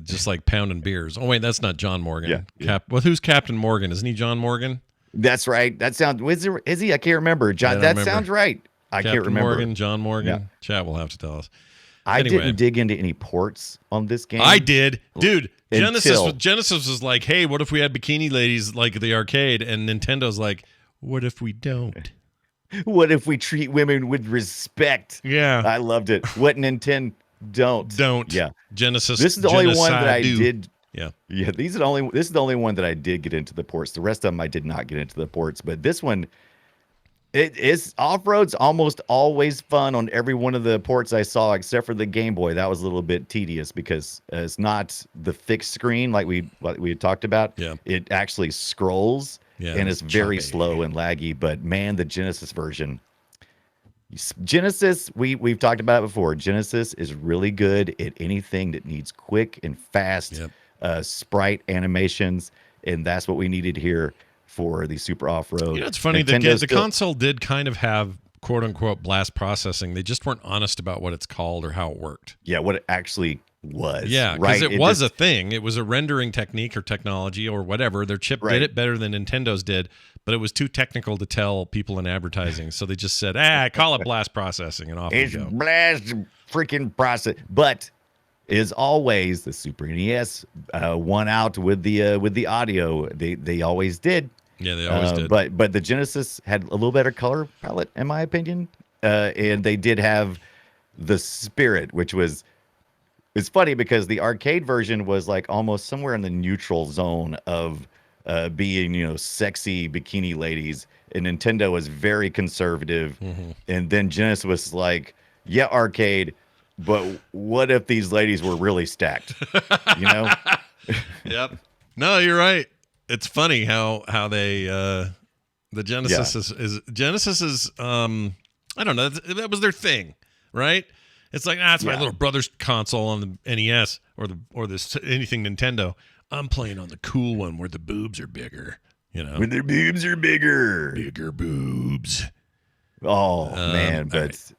just like pounding beers? Oh wait, that's not John Morgan. Yeah. Well, who's Captain Morgan? Isn't he John Morgan? That's right. That sounds is he? I can't remember. John. That sounds right. I Captain can't remember. Morgan, John Morgan. Yeah. Chat will have to tell us. I Anyway. didn't dig into any ports on this game. I did, dude. Until- Genesis was like, "Hey, what if we had bikini ladies like the arcade?" And Nintendo's like, "What if we don't?" What if we treat women with respect? Yeah, I loved it. What Nintendo don't. Yeah, Genesis. This is the only one that I genocide. did. Yeah, This is the only one that I did get into the ports. The rest of them I did not get into the ports. But this one, it is off-road's almost always fun on every one of the ports I saw, except for the Game Boy. That was a little bit tedious because it's not the fixed screen like we had talked about. Yeah. It actually scrolls, and it's very choppy. slow and laggy. But man, the Genesis version. Genesis, we've talked about it before. Genesis is really good at anything that needs quick and fast sprite animations, and that's what we needed here for the Super Off-Road. you know, it's funny. The console did kind of have "quote unquote" blast processing. They just weren't honest about what it's called or how it worked. Yeah, what it actually was. Yeah, right. because it was a thing. It was a rendering technique or technology or whatever. Their chip did it better than Nintendo's did, but it was too technical to tell people in advertising. So they just said, call it blast processing, and off we It's go. blast freaking process. But as always, the Super NES won out with the audio. They always did. Yeah, they always did. But the Genesis had a little better color palette, in my opinion. And they did have the Spirit, which was, it's funny because the arcade version was like almost somewhere in the neutral zone of being, sexy bikini ladies. And Nintendo was very conservative. And then Genesis was like, yeah, arcade, but what if these ladies were really stacked? Yep. No, you're right. It's funny how they the Genesis is I don't know, that was their thing, right? It's like, it's my little brother's console on the NES or this anything Nintendo. I'm playing on the cool one where the boobs are bigger, When their boobs are bigger. bigger boobs. Oh man, but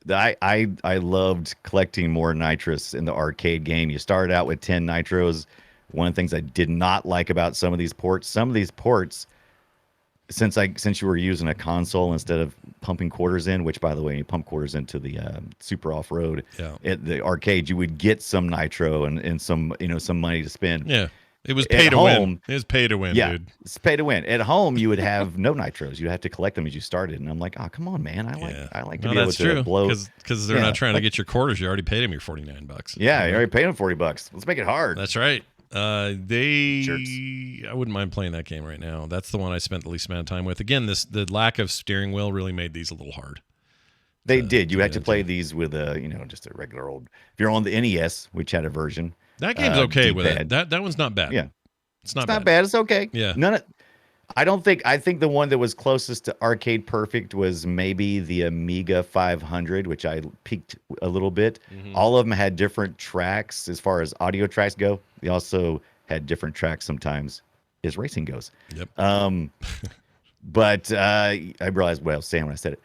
I loved collecting more nitrous in the arcade game. You started out with 10 nitros. One of the things I did not like about some of these ports, since you were using a console instead of pumping quarters in, which by the way, you pump quarters into the Super Off-Road at the arcade, you would get some nitro and some some money to spend. Yeah. It was pay to win. It was pay to win, dude. It's pay to win. At home, you would have no nitros. You'd have to collect them as you started. And I'm like, oh, come on, man. I like to be able to blow. Because they're not trying to get your quarters. You already paid them your $49. Yeah, you already paid them $40. Let's make it hard. That's right. I Jerks. wouldn't mind playing that game right now. That's the one I spent the least amount of time with. Again, the lack of steering wheel really made these a little hard. They did. You had to play these with just a regular old. If you're on the NES, which had a version. That game's okay with it. D-pad. That one's not bad. Yeah. It's not bad. It's okay. Yeah. I think the one that was closest to arcade perfect was maybe the Amiga 500, which I peaked a little bit. All of them had different tracks as far as audio tracks go. They also had different tracks sometimes as racing goes. Yep. But I realized what I was saying when I said it.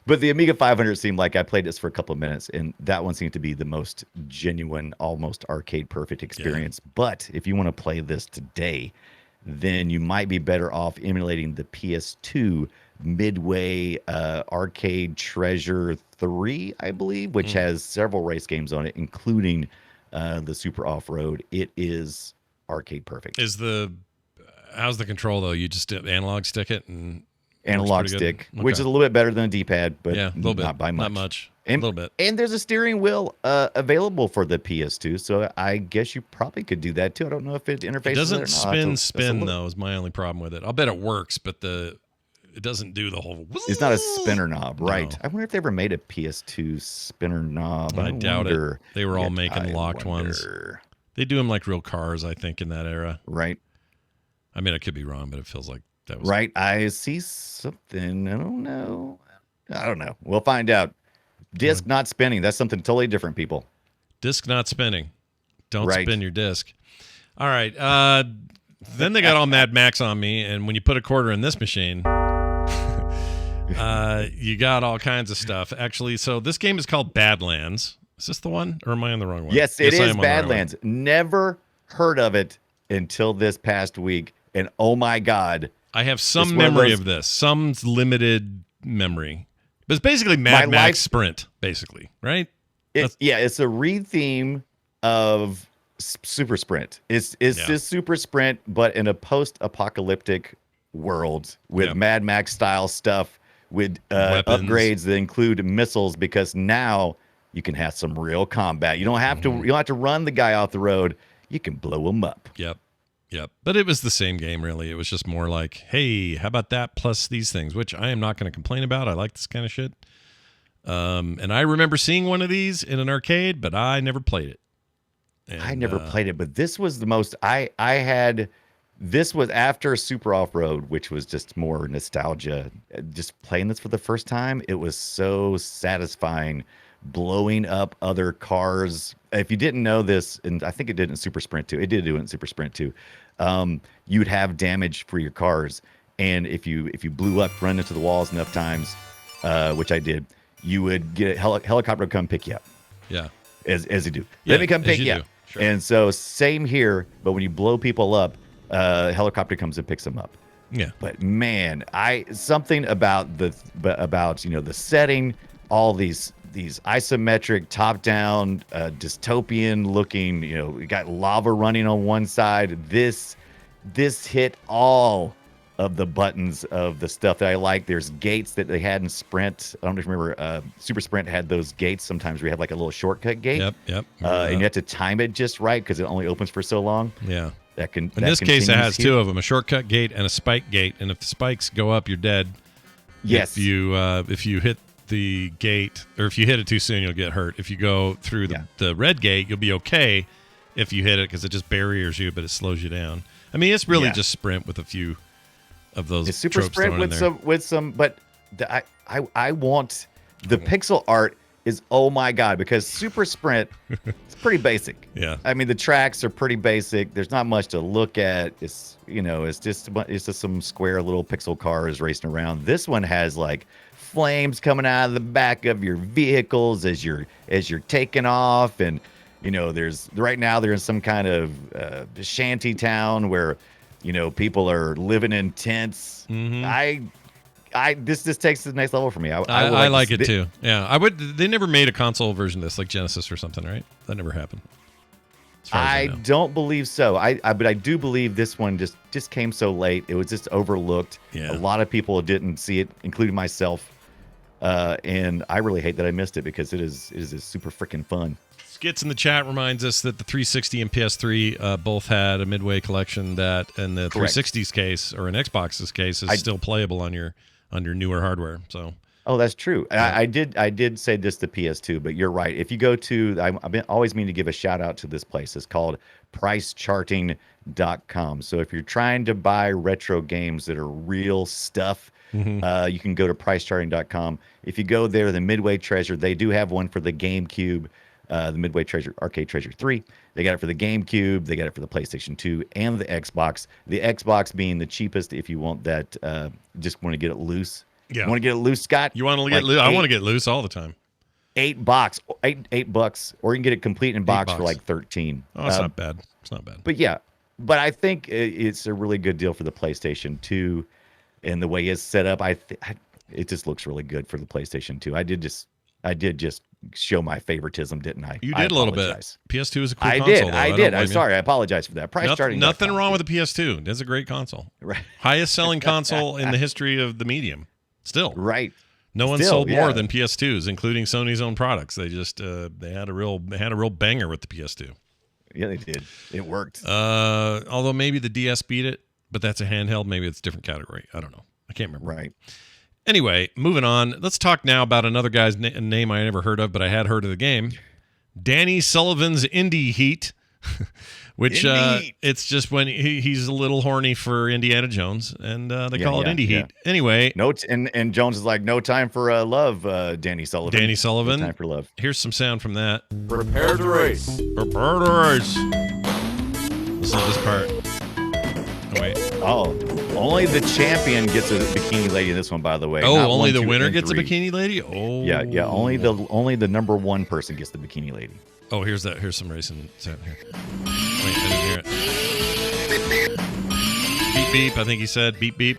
But the Amiga 500 seemed like I played this for a couple of minutes, and that one seemed to be the most genuine, almost arcade perfect experience. Yeah. But if you want to play this today, then you might be better off emulating the PS2 Midway Arcade Treasure 3, I believe, which has several race games on it, including the Super Off-Road. It is arcade perfect. How's the control, though? You just analog stick it and... Analog stick, which is a little bit better than a D-pad, but a little bit. Not by much. Not much. a little bit. And there's a steering wheel available for the PS2, so I guess you probably could do that too. I don't know if it interfaces. It doesn't with it or not. spin though. Is my only problem with it. I'll bet it works, but it doesn't do the whole. It's not a spinner knob, right? No. I wonder if they ever made a PS2 spinner knob. I doubt wonder. it. They were all making locked ones. wonder. They do them like real cars, I think, in that era. Right. I mean, I could be wrong, but it feels like that was Right. I see something. I don't know. We'll find out. Disc not spinning. That's something totally different, people. Disc not spinning. Don't Right. spin your disc. All right. Then they got all Mad Max on me, and when you put a quarter in this machine, you got all kinds of stuff. Actually, so this game is called Badlands. Is this the one, or am I on the wrong one? Yes, it I is am on the right Badlands. Never heard of it until this past week, and oh my God. I have some It's one of memory those- of this, some limited memory. But it's basically Mad My Max life- Sprint, basically, right? It's a re-theme of Super Sprint. It's just Super Sprint, but in a post-apocalyptic world with Yep. Mad Max style stuff, with Weapons. upgrades that include missiles. Because now you can have some real combat. You don't have to. You don't have to run the guy off the road. You can blow him up. Yep. But it was the same game, really. It was just more like, hey, how about that plus these things, which I am not going to complain about. I like this kind of shit. And I remember seeing one of these in an arcade, but I never played it. And, I never played it, but this was the most I had. This was after Super Off-Road, which was just more nostalgia. Just playing this for the first time, it was so satisfying, blowing up other cars. If you didn't know this, and I think it did in Super Sprint too, it did do it in Super Sprint too. You'd have damage for your cars, and if you blew up, run into the walls enough times, which I did, you would get a helicopter to come pick you up. Yeah. As you do. Yeah, Let me come as pick you you do. up. Sure. And so same here, but when you blow people up, a helicopter comes and picks them up. Yeah. But man, something about the setting, all these isometric top-down dystopian looking, you got lava running on one side. This hit all of the buttons of the stuff that I like. There's gates that they had in Sprint. I don't know if you remember, Super Sprint had those gates sometimes where you had like a little shortcut gate. Yep. And you have to time it just right because it only opens for so long. Yeah. In this case, it has two of them: a shortcut gate and a spike gate. And if the spikes go up, you're dead. Yes. If you hit the gate, or if you hit it too soon, you'll get hurt. If you go through the red gate, you'll be okay if you hit it because it just barriers you, but it slows you down. I mean, it's really just Sprint with a few of those. It's Super tropes Sprint thrown in with there. some, but I want the pixel art is oh my God, because Super Sprint it's pretty basic. Yeah. I mean the tracks are pretty basic. There's not much to look at. It's just some square little pixel cars racing around. This one has like flames coming out of the back of your vehicles as you're taking off, and there's right now they're in some kind of shanty town where people are living in tents. Mm-hmm. This takes it to the next level for me. I like it too. Yeah, I would. They never made a console version of this, like Genesis or something, right? That never happened. As far as I know. don't believe so. But I do believe this one just came so late. It was just overlooked. Yeah. A lot of people didn't see it, including myself. And I really hate that I missed it because it is super freaking fun. Skits in the chat reminds us that the 360 and PS3 both had a Midway collection that, in the Correct. 360's case or in Xbox's case, is still playable on your newer hardware. So. Oh, that's true. I did say this to PS2, but you're right. If you go to, I've been always meaning to give a shout out to this place. It's called pricecharting.com. So if you're trying to buy retro games that are real stuff, you can go to pricecharting.com. If you go there, the Midway Treasure, they do have one for the GameCube, the Midway Treasure, Arcade Treasure 3. They got it for the GameCube. They got it for the PlayStation 2 and the Xbox. The Xbox being the cheapest if you want that, just want to get it loose. Yeah. You want to get it loose, Scott? You want to get loose? I want to get loose all the time. $8, $8, or you can get it complete in box for like 13. Oh, it's not bad. It's not bad. But yeah, I think it's a really good deal for the PlayStation 2, and the way it's set up, it just looks really good for the PlayStation 2. I did just show my favoritism, didn't I? You did a little bit. PS2 is a cool console. I did. I'm sorry. I apologize for that. Nothing wrong with the PS2. It's a great console. Right. Highest selling console in the history of the medium. Still. Right. No one Still, sold more yeah. than PS2s, including Sony's own products. They just they had a real banger with the PS2. Yeah, they did. It worked. Although maybe the DS beat it, but that's a handheld. Maybe it's a different category. I don't know. I can't remember. Right. Anyway, moving on. Let's talk now about another guy's name I never heard of, but I had heard of the game. Danny Sullivan's Indy Heat, which it's just when he's a little horny for Indiana Jones, and they call it Indy Heat. Anyway. And Jones is like, no time for love, Danny Sullivan. Danny Sullivan. No time for love. Here's some sound from that. Prepare to race. Prepare to race. Listen to this part. Oh, wait. Oh, only the champion gets a bikini lady in this one, by the way. Oh, Not only 1, the 2, winner and gets 3. a bikini lady? Oh. Yeah. Only the number 1 person gets the bikini lady. Oh, here's some racing sound here. Wait, I didn't hear it. Beep, beep. I think he said beep, beep.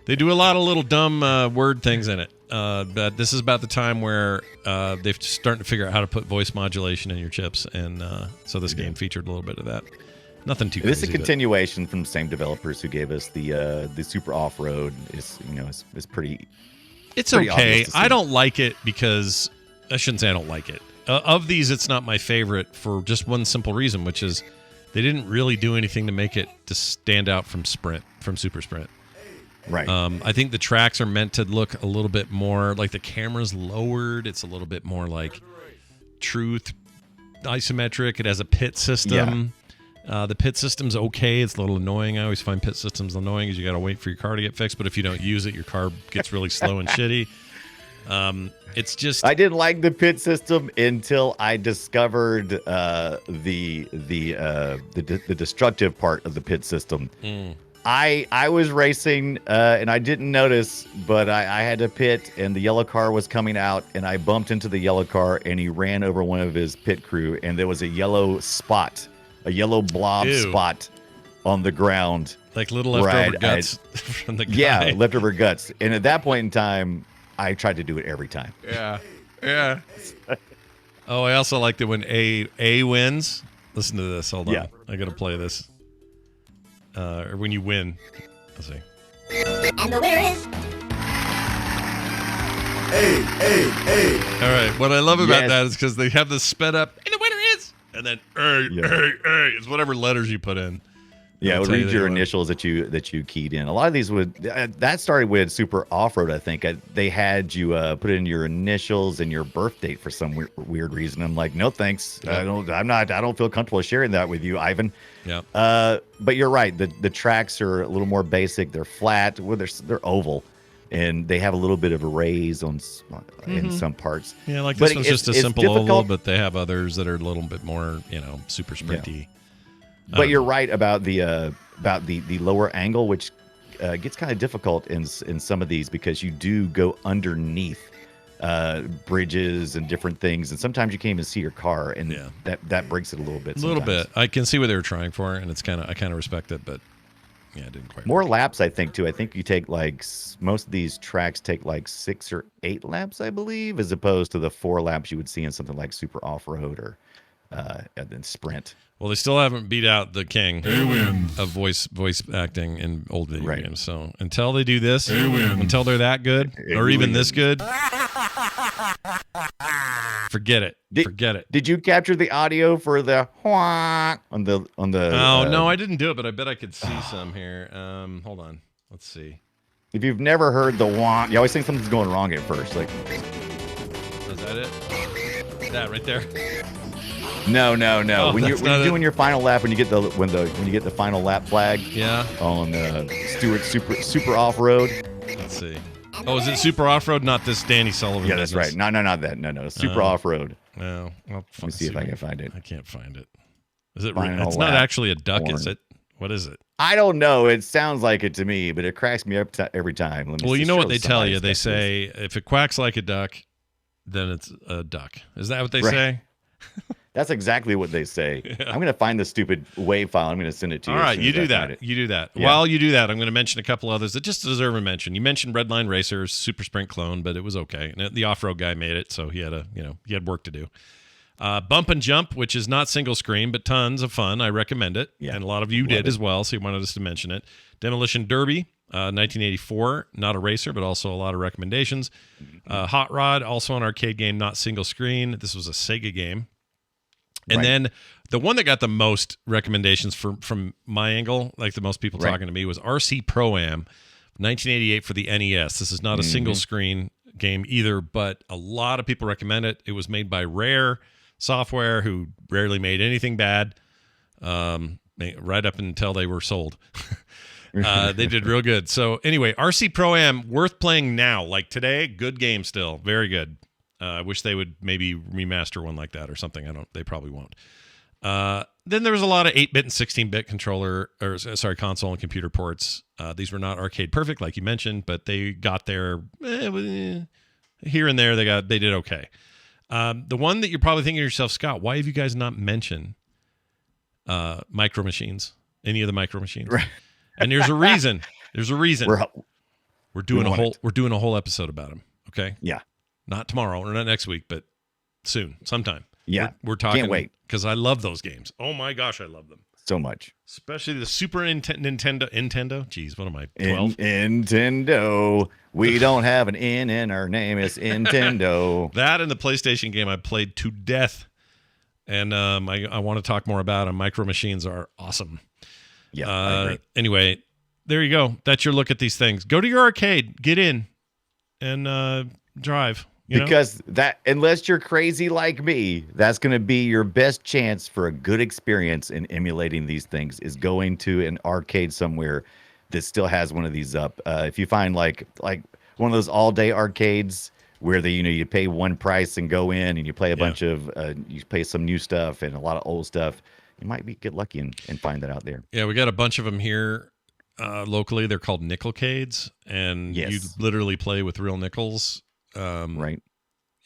They do a lot of little dumb word things in it. But this is about the time where they're starting to figure out how to put voice modulation in your chips. And so this game featured a little bit of that. Nothing too crazy. This is a continuation from the same developers who gave us the Super Off-Road. Is pretty. It's pretty okay. obvious to see. I don't like it because I shouldn't say I don't like it. Of these, it's not my favorite for just one simple reason, which is they didn't really do anything to make it to stand out from Super Sprint. Right. I think the tracks are meant to look a little bit more like the camera's lowered. It's a little bit more like truth isometric. It has a pit system. The pit system's okay. It's a little annoying. I always find pit systems annoying because you got to wait for your car to get fixed. But if you don't use it, your car gets really slow and shitty. It's just I didn't like the pit system until I discovered the destructive part of the pit system. I was racing and I didn't notice, but I had to pit and the yellow car was coming out and I bumped into the yellow car and he ran over one of his pit crew and there was a yellow spot, a yellow blob spot on the ground. Like little leftover guts from the guy. Yeah, leftover guts. And at that point in time, I tried to do it every time. Yeah. Oh, I also liked it when A wins. Listen to this. Hold on. Yeah. I got to play this. Or when you win. Let's see. And the winner is... Hey. All right. What I love about Yes. that is because they have this sped up, and the winner is, and then it's whatever letters you put in. Yeah, it It'll would tell you read that your you won. initials that you keyed in. A lot of these would that started with Super Off-Road, I think. They had you put in your initials and your birth date for some weird reason. I'm like, no thanks. Yeah. I don't feel comfortable sharing that with you, Ivan. Yeah. But you're right. The tracks are a little more basic. They're flat. Well, they're oval, and they have a little bit of a raise on in some parts. Yeah, like But this one's it's- just a it's simple oval, difficult. but they have others that are a little bit more, super sprinty. But you're right about the lower angle, which gets kind of difficult in some of these because you do go underneath bridges and different things, and sometimes you can't even see your car, and that breaks it a little bit. A little sometimes. bit. I can see what they were trying for, and I kind of respect it, but yeah, it didn't quite. More laps, I think, too. I think you take most of these tracks take 6 or 8 laps, I believe, as opposed to the 4 laps you would see in something like Super Off-Road or and then Sprint. Well, they still haven't beat out the king of voice acting in old video games. So until they do this, until they're that good, or even this good, forget it. Forget it. Did you capture the audio for the on the? Oh no, I didn't do it, but I bet I could see some here. Hold on, let's see. If you've never heard the you always think something's going wrong at first. Like, is that it? That right there. No. Oh, when you're not doing your final lap, when you get the final lap flag, Yeah. on Stewart Super Off-Road. Let's see. Oh, is it Super Off-Road? Not this Danny Sullivan. Yeah, that's business? right. No, not that. No, Super Off-Road. No. Well, Let me see if I can find it. I can't find it. Is it? Final It's not lap actually a duck, is horn. it? What is it? I don't know. It sounds like it to me, but it cracks me up every time. Let me Well, see. you know what Show they tell you. They somebody say if it quacks like a duck, then it's a duck. Is that what they Right. say? That's exactly what they say. I'm going to find the stupid WAV file. I'm going to send it to you. All as right, soon you as do I find that. it. You do that. Yeah. While you do that, I'm going to mention a couple others that just deserve a mention. You mentioned Redline Racers, Super Sprint clone, but it was okay. And the off-road guy made it, so he had work to do. Bump and Jump, which is not single screen, but tons of fun. I recommend it. Yeah. And a lot of you Love did it. as well, so you wanted us to mention it. Demolition Derby. 1984, not a racer, but also a lot of recommendations. Hot Rod, also an arcade game, not single screen. This was a Sega game. And then the one that got the most recommendations from my angle, like the most people talking to me, was RC Pro-Am, 1988 for the NES. This is not a single screen game either, but a lot of people recommend it. It was made by Rare Software, who rarely made anything bad, right up until they were sold. They did real good. So anyway, RC Pro-Am, worth playing now. Like today, good game still. Very good. I wish they would maybe remaster one like that or something. They probably won't. Then there was a lot of 8-bit and 16-bit console and computer ports. These were not arcade perfect, like you mentioned, but they got there here and there. They did okay. The one that you're probably thinking to yourself, Scott, why have you guys not mentioned Micro Machines? Any of the Micro Machines? Right. And there's a reason. There's a reason. We're doing a whole episode about them. Okay. Yeah. Not tomorrow or not next week, but soon, sometime. Yeah. We're talking. Can't wait. Because I love those games. Oh my gosh, I love them. So much. Especially the Super Nintendo. Jeez, what am I, 12? Nintendo. We don't have an N in our name. It's Nintendo. That and the PlayStation game I played to death. And I want to talk more about them. Micro Machines are awesome. Yeah. I agree. Anyway, there you go. That's your look at these things. Go to your arcade, get in, and drive. Because that, unless you're crazy like me, that's going to be your best chance for a good experience in emulating these things, is going to an arcade somewhere that still has one of these up. If you find like one of those all-day arcades where you pay one price and go in and you play a bunch of you play some new stuff and a lot of old stuff, you might get lucky and find that out there. Yeah, we got a bunch of them here locally. They're called nickelcades, and you literally play with real nickels. Right.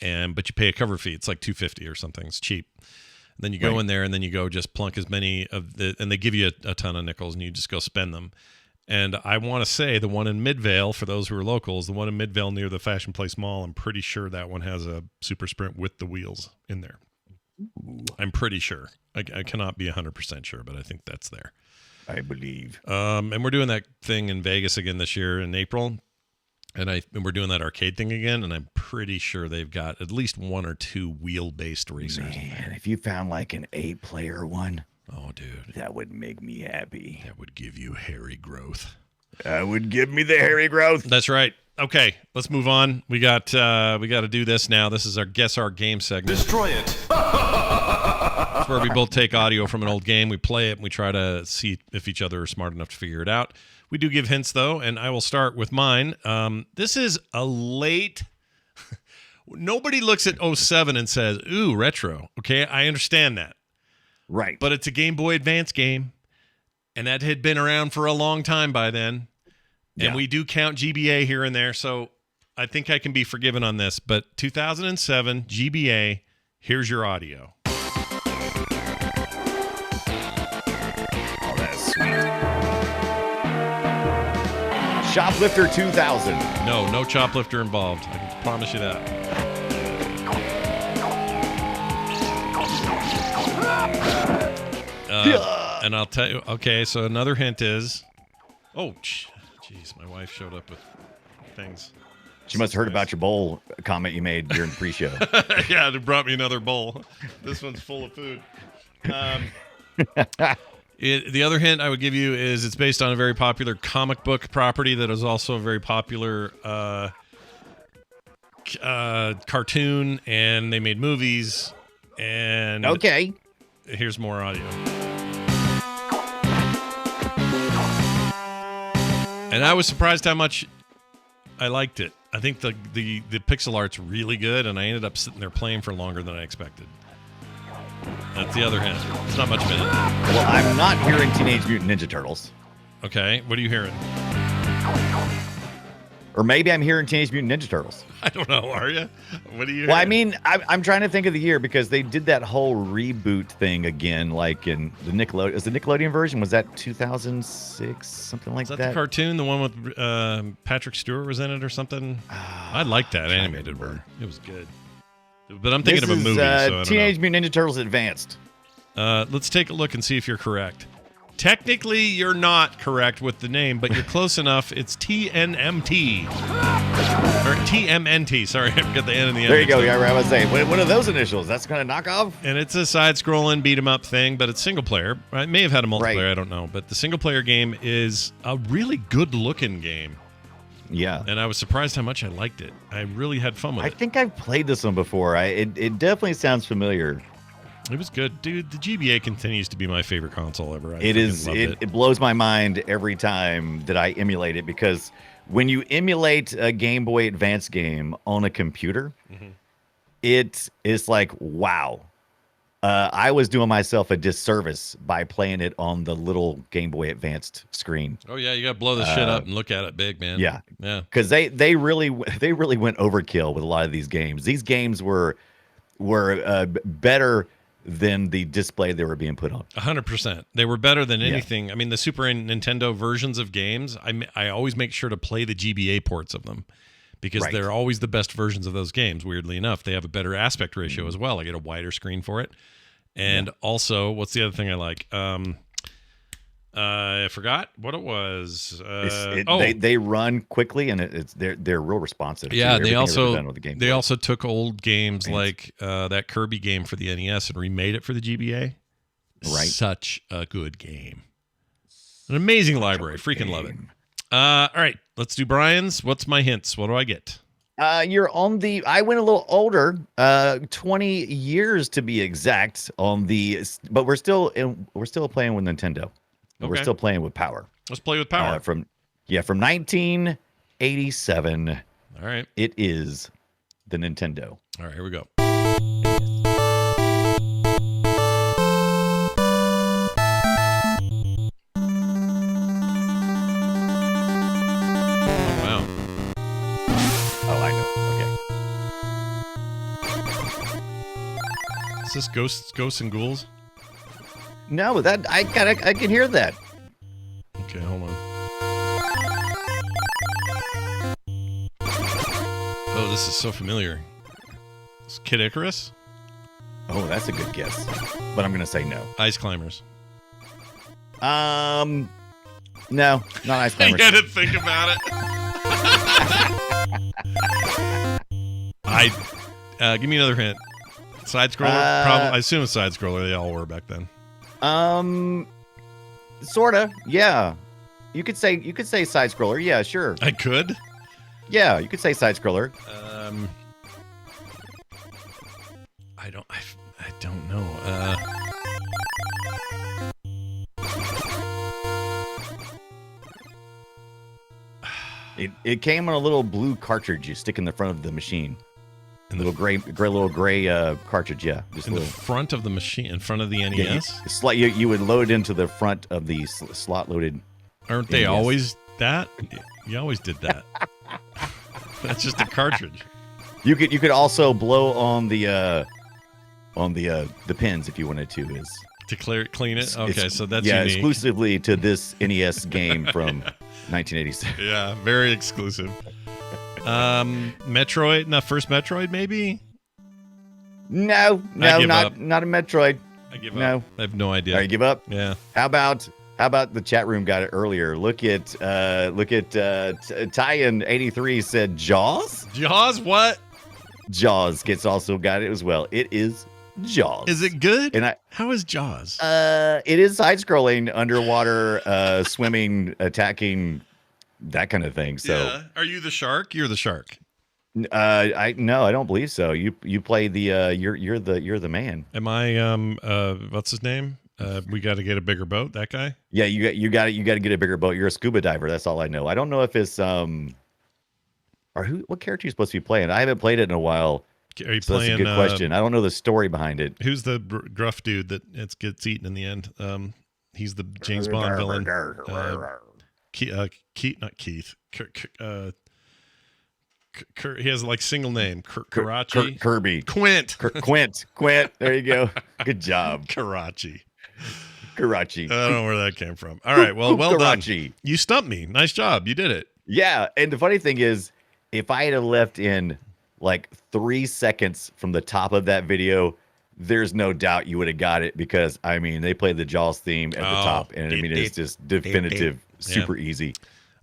But you pay a cover fee. It's like $2.50 or something. It's cheap. And then you go in there, and then you go just plunk as many and they give you a ton of nickels, and you just go spend them. And I want to say the one in Midvale, for those who are locals, the one in Midvale near the Fashion Place Mall, I'm pretty sure that one has a Super Sprint with the wheels in there. Ooh. I'm pretty sure. I cannot be 100% sure, but I think that's there. I believe. And we're doing that thing in Vegas again this year in April. And we're doing that arcade thing again, and I'm pretty sure they've got at least one or two wheel-based racers. Man, if you found like an 8-player one, oh, dude, that would make me happy. That would give you hairy growth. That would give me the hairy growth. That's right. Okay, let's move on. We got to do this now. This is our Guess Our Game segment. Destroy it. It's where we both take audio from an old game, we play it, and we try to see if each other are smart enough to figure it out. We do give hints, though, and I will start with mine. This is a late... Nobody looks at 07 and says, ooh, retro. Okay, I understand that. Right. But it's a Game Boy Advance game, and that had been around for a long time by then. And we do count GBA here and there, so I think I can be forgiven on this. But 2007, GBA, here's your audio. Oh, that's sweet. Shoplifter 2000. No Choplifter involved. I can promise you that. And I'll tell you, okay, so another hint is, jeez, my wife showed up with things. She must have heard about your bowl comment you made during the pre-show. Yeah, they brought me another bowl. This one's full of food. The other hint I would give you is it's based on a very popular comic book property that is also a very popular cartoon, and they made movies. And okay, here's more audio. And I was surprised how much I liked it. I think the pixel art's really good, and I ended up sitting there playing for longer than I expected. That's the other hint. It's not much of it. Well, I'm not hearing Teenage Mutant Ninja Turtles. Okay, what are you hearing? Or maybe I'm hearing Teenage Mutant Ninja Turtles. I don't know. Are you? What are you hearing? Well, I mean, I'm trying to think of the year because they did that whole reboot thing again, like in the Nickelodeon. Was the Nickelodeon version? Was that 2006? Something like that? Is that the cartoon? The one with Patrick Stewart was in it or something? I liked that animated one. It was good. But I'm thinking of a movie. So Teenage Mutant Ninja Turtles Advanced. Let's take a look and see if you're correct. Technically, you're not correct with the name, but you're close enough. It's TNMT. Or TMNT. Sorry, I forgot the N and the M. There you go. Yeah, I was saying, what are those initials? That's kind of knockoff? And it's a side-scrolling beat-em-up thing, but it's single-player. It may have had a multiplayer, I don't know. But the single-player game is a really good-looking game. Yeah. And I was surprised how much I liked it. I really had fun with it. I think I've played this one before. It definitely sounds familiar. It was good. Dude, the GBA continues to be my favorite console ever. It blows my mind every time that I emulate it, because when you emulate a Game Boy Advance game on a computer, it is like, wow. I was doing myself a disservice by playing it on the little Game Boy Advanced screen. Oh yeah, you got to blow this shit up and look at it big, man. Yeah. Yeah. Because they really went overkill with a lot of these games. These games were better than the display they were being put on. 100%. They were better than anything. I mean, the Super Nintendo versions of games, I always make sure to play the GBA ports of them, because they're always the best versions of those games. Weirdly enough, they have a better aspect ratio as well. I get a wider screen for it. And also, what's the other thing I like? I forgot what it was. They run quickly, and they're real responsive. Yeah, to they the also took old games like that Kirby game for the NES and remade it for the GBA. Right, such a good game, an amazing library. Freaking love it. All right, let's do Brian's. What's my hints? What do I get? You're on the. I went a little older, 20 years to be exact. But we're still playing with Nintendo. Okay. We're still playing with Power. Let's play with Power. From 1987. All right. It is the Nintendo. All right, here we go. Is this Ghosts and Ghouls? No, that I can hear that. Okay, hold on. Oh, this is so familiar. It's Kid Icarus? Oh, that's a good guess, but I'm gonna say no. Ice Climbers. No, not Ice Climbers. I had to think about it. Give me another hint. Side scroller? Probably. I assume a side scroller. They all were back then. Sorta. Yeah. You could say side scroller. Yeah, sure. I could. Yeah, you could say side scroller. I don't know. It came on a little blue cartridge you stick in the front of the machine. A little gray cartridge, yeah. Just in the front of the machine, in front of the NES? Yeah, you would load it into the front of the slot-loaded. Aren't they always that? You always did that. That's just a cartridge. You could also blow on the pins if you wanted to. To clean it? Okay, so that's unique. Exclusively to this NES game from 1986. Yeah, very exclusive. Metroid, first Metroid, maybe? No, not a Metroid. I give up. I have no idea. All right, give up? Yeah. How about the chat room got it earlier? Look at Tyan83 said Jaws? Jaws, what? Jaws also got it as well. It is Jaws. Is it good? And how is Jaws? It is side-scrolling, underwater, swimming, attacking, that kind of thing. So, yeah. Are you the shark? You're the shark. No, I don't believe so. You play the you're the man. Am I what's his name? We got to get a bigger boat. That guy? Yeah, you got to get a bigger boat. You're a scuba diver. That's all I know. I don't know if it's what character are you supposed to be playing? I haven't played it in a while. Are you so playing? That's a good question. I don't know the story behind it. Who's the gruff dude that gets eaten in the end? He's the James Bond villain. Not Keith. He has like single name. Karachi. Kirby. Quint. Quint. There you go. Good job. Karachi. I don't know where that came from. All right. Well Karachi. Done. You stumped me. Nice job. You did it. Yeah. And the funny thing is, if I had left in like 3 seconds from the top of that video, there's no doubt you would have got it because, I mean, they played the Jaws theme at the top. And I mean, it's just definitive, super easy.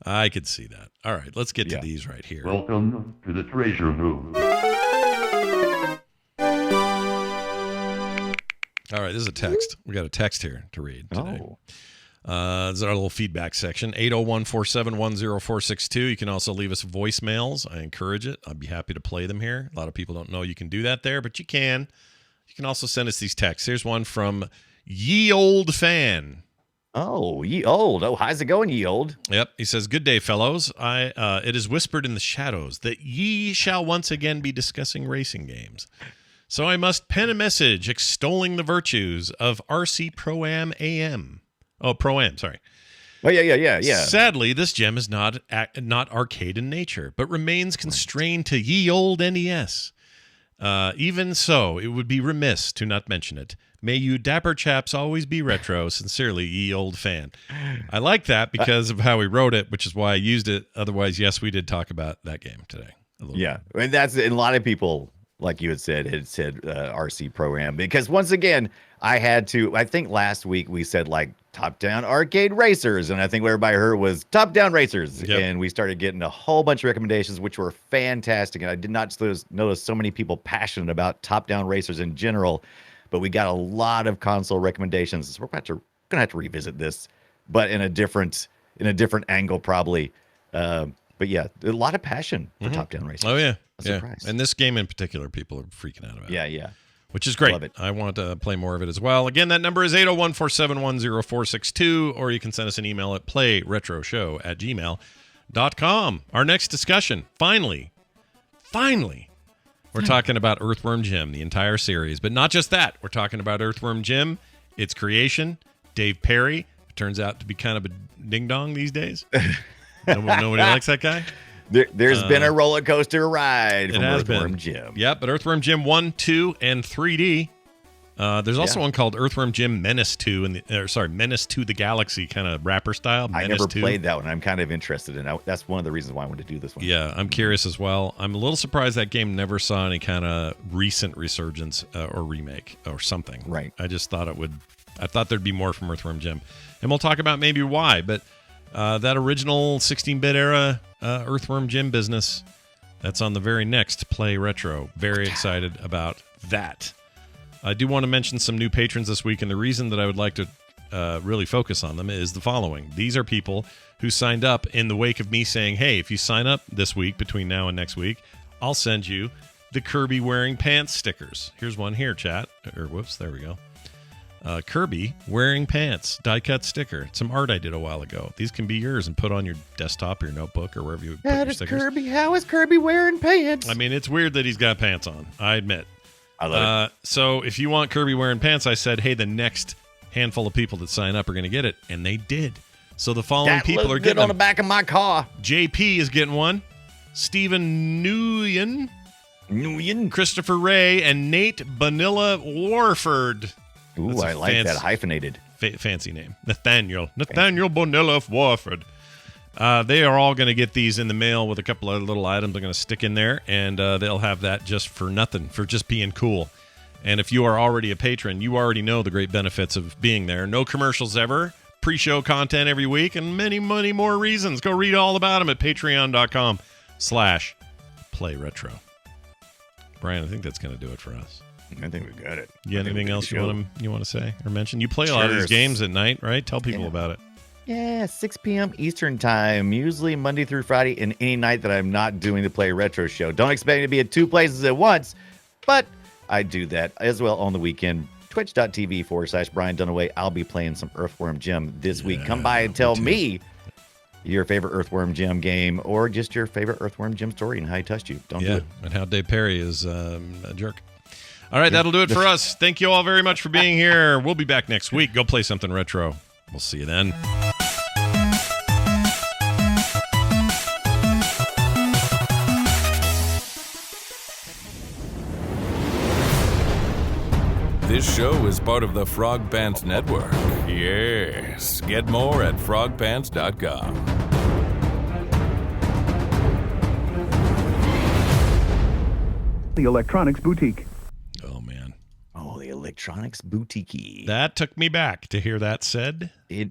I could see that. All right, let's get to these right here. Welcome to the treasure room. All right, this is a text. We got a text here to read today. This is our little feedback section. 801-471-0462. You can also leave us voicemails. I encourage it. I'd be happy to play them here. A lot of people don't know you can do that there, but you can. You can also send us these texts. Here's one from Ye Old Fan. Oh, Ye Old. Oh, how's it going, Ye Old? Yep. He says, "Good day, fellows. It is whispered in the shadows that ye shall once again be discussing racing games. So I must pen a message extolling the virtues of RC Pro-Am AM. Oh, Pro-Am, sorry. Oh, yeah. Sadly, this gem is not arcade in nature, but remains constrained to ye old NES. Even so, it would be remiss to not mention it. May you dapper chaps always be retro. Sincerely, Ye Old Fan." I like that because of how he wrote it, which is why I used it. Otherwise, yes, we did talk about that game today. Yeah, and a lot of people, like you had said RC Pro-Am, because once again, I think last week we said like top-down arcade racers, and I think what everybody heard was top-down racers, and we started getting a whole bunch of recommendations, which were fantastic, and I did not notice so many people passionate about top-down racers in general, but we got a lot of console recommendations, so we're gonna have to revisit this, but in a different angle probably. But yeah, a lot of passion for top-down racers. Oh yeah, Surprise. And this game in particular, people are freaking out about. Yeah. Which is great. Love it. I want to play more of it as well. Again, that number is 801-471-0462, or you can send us an email at playretroshow@gmail.com. Our next discussion, finally, we're talking about Earthworm Jim, the entire series. But not just that. We're talking about Earthworm Jim, its creation, Dave Perry, who turns out to be kind of a ding-dong these days. Nobody likes that guy? There's been a roller coaster ride from Earthworm Jim. Yep, but Earthworm Jim 1, 2, and 3D. There's also one called Earthworm Jim Menace 2, Menace to the Galaxy kind of rapper style. I never played that one. I'm kind of interested in it. That's one of the reasons why I wanted to do this one. Yeah, I'm curious as well. I'm a little surprised that game never saw any kind of recent resurgence or remake or something. Right. I just thought I thought there'd be more from Earthworm Jim. And we'll talk about maybe why, but that original 16-bit era Earthworm Jim business, that's on the very next Play Retro. Very excited about that. I do want to mention some new patrons this week, and the reason that I would like to really focus on them is the following. These are people who signed up in the wake of me saying, hey, if you sign up this week, between now and next week, I'll send you the Kirby wearing pants stickers. Here's one here, chat. There we go. Kirby wearing pants die-cut sticker. It's some art I did a while ago. These can be yours and put on your desktop or your notebook or wherever you put your stickers. How is Kirby wearing pants? I mean, it's weird that he's got pants on. I admit. I love it. So if you want Kirby wearing pants, I said, hey, the next handful of people that sign up are going to get it, and they did. So the following people are getting on the back of my car. JP is getting one. Stephen Nguyen, Christopher Ray, and Nate Banilla Warford. Ooh, I like that hyphenated. Fancy name. Nathaniel Bonilla of Warford. They are all going to get these in the mail with a couple of little items I'm going to stick in there, and they'll have that just for nothing, for just being cool. And if you are already a patron, you already know the great benefits of being there. No commercials ever, pre-show content every week, and many, many more reasons. Go read all about them at patreon.com/playretro. Brian, I think that's going to do it for us. I think we got it. Anything else you want to say or mention? You play a lot of these games at night, right? Tell people about it. Yeah, 6 p.m. Eastern time, usually Monday through Friday, and any night that I'm not doing the Play Retro show. Don't expect me to be at two places at once, but I do that as well on the weekend. Twitch.tv/Brian Dunaway. I'll be playing some Earthworm Jim this week. Come by and tell me your favorite Earthworm Jim game or just your favorite Earthworm Jim story and how he touched you. Don't do it. And how Dave Perry is a jerk. All right, that'll do it for us. Thank you all very much for being here. We'll be back next week. Go play something retro. We'll see you then. This show is part of the Frog Pants Network. Yes. Get more at frogpants.com. The Electronics Boutique. Oh, man. Oh, the Electronics Boutique. That took me back to hear that said. It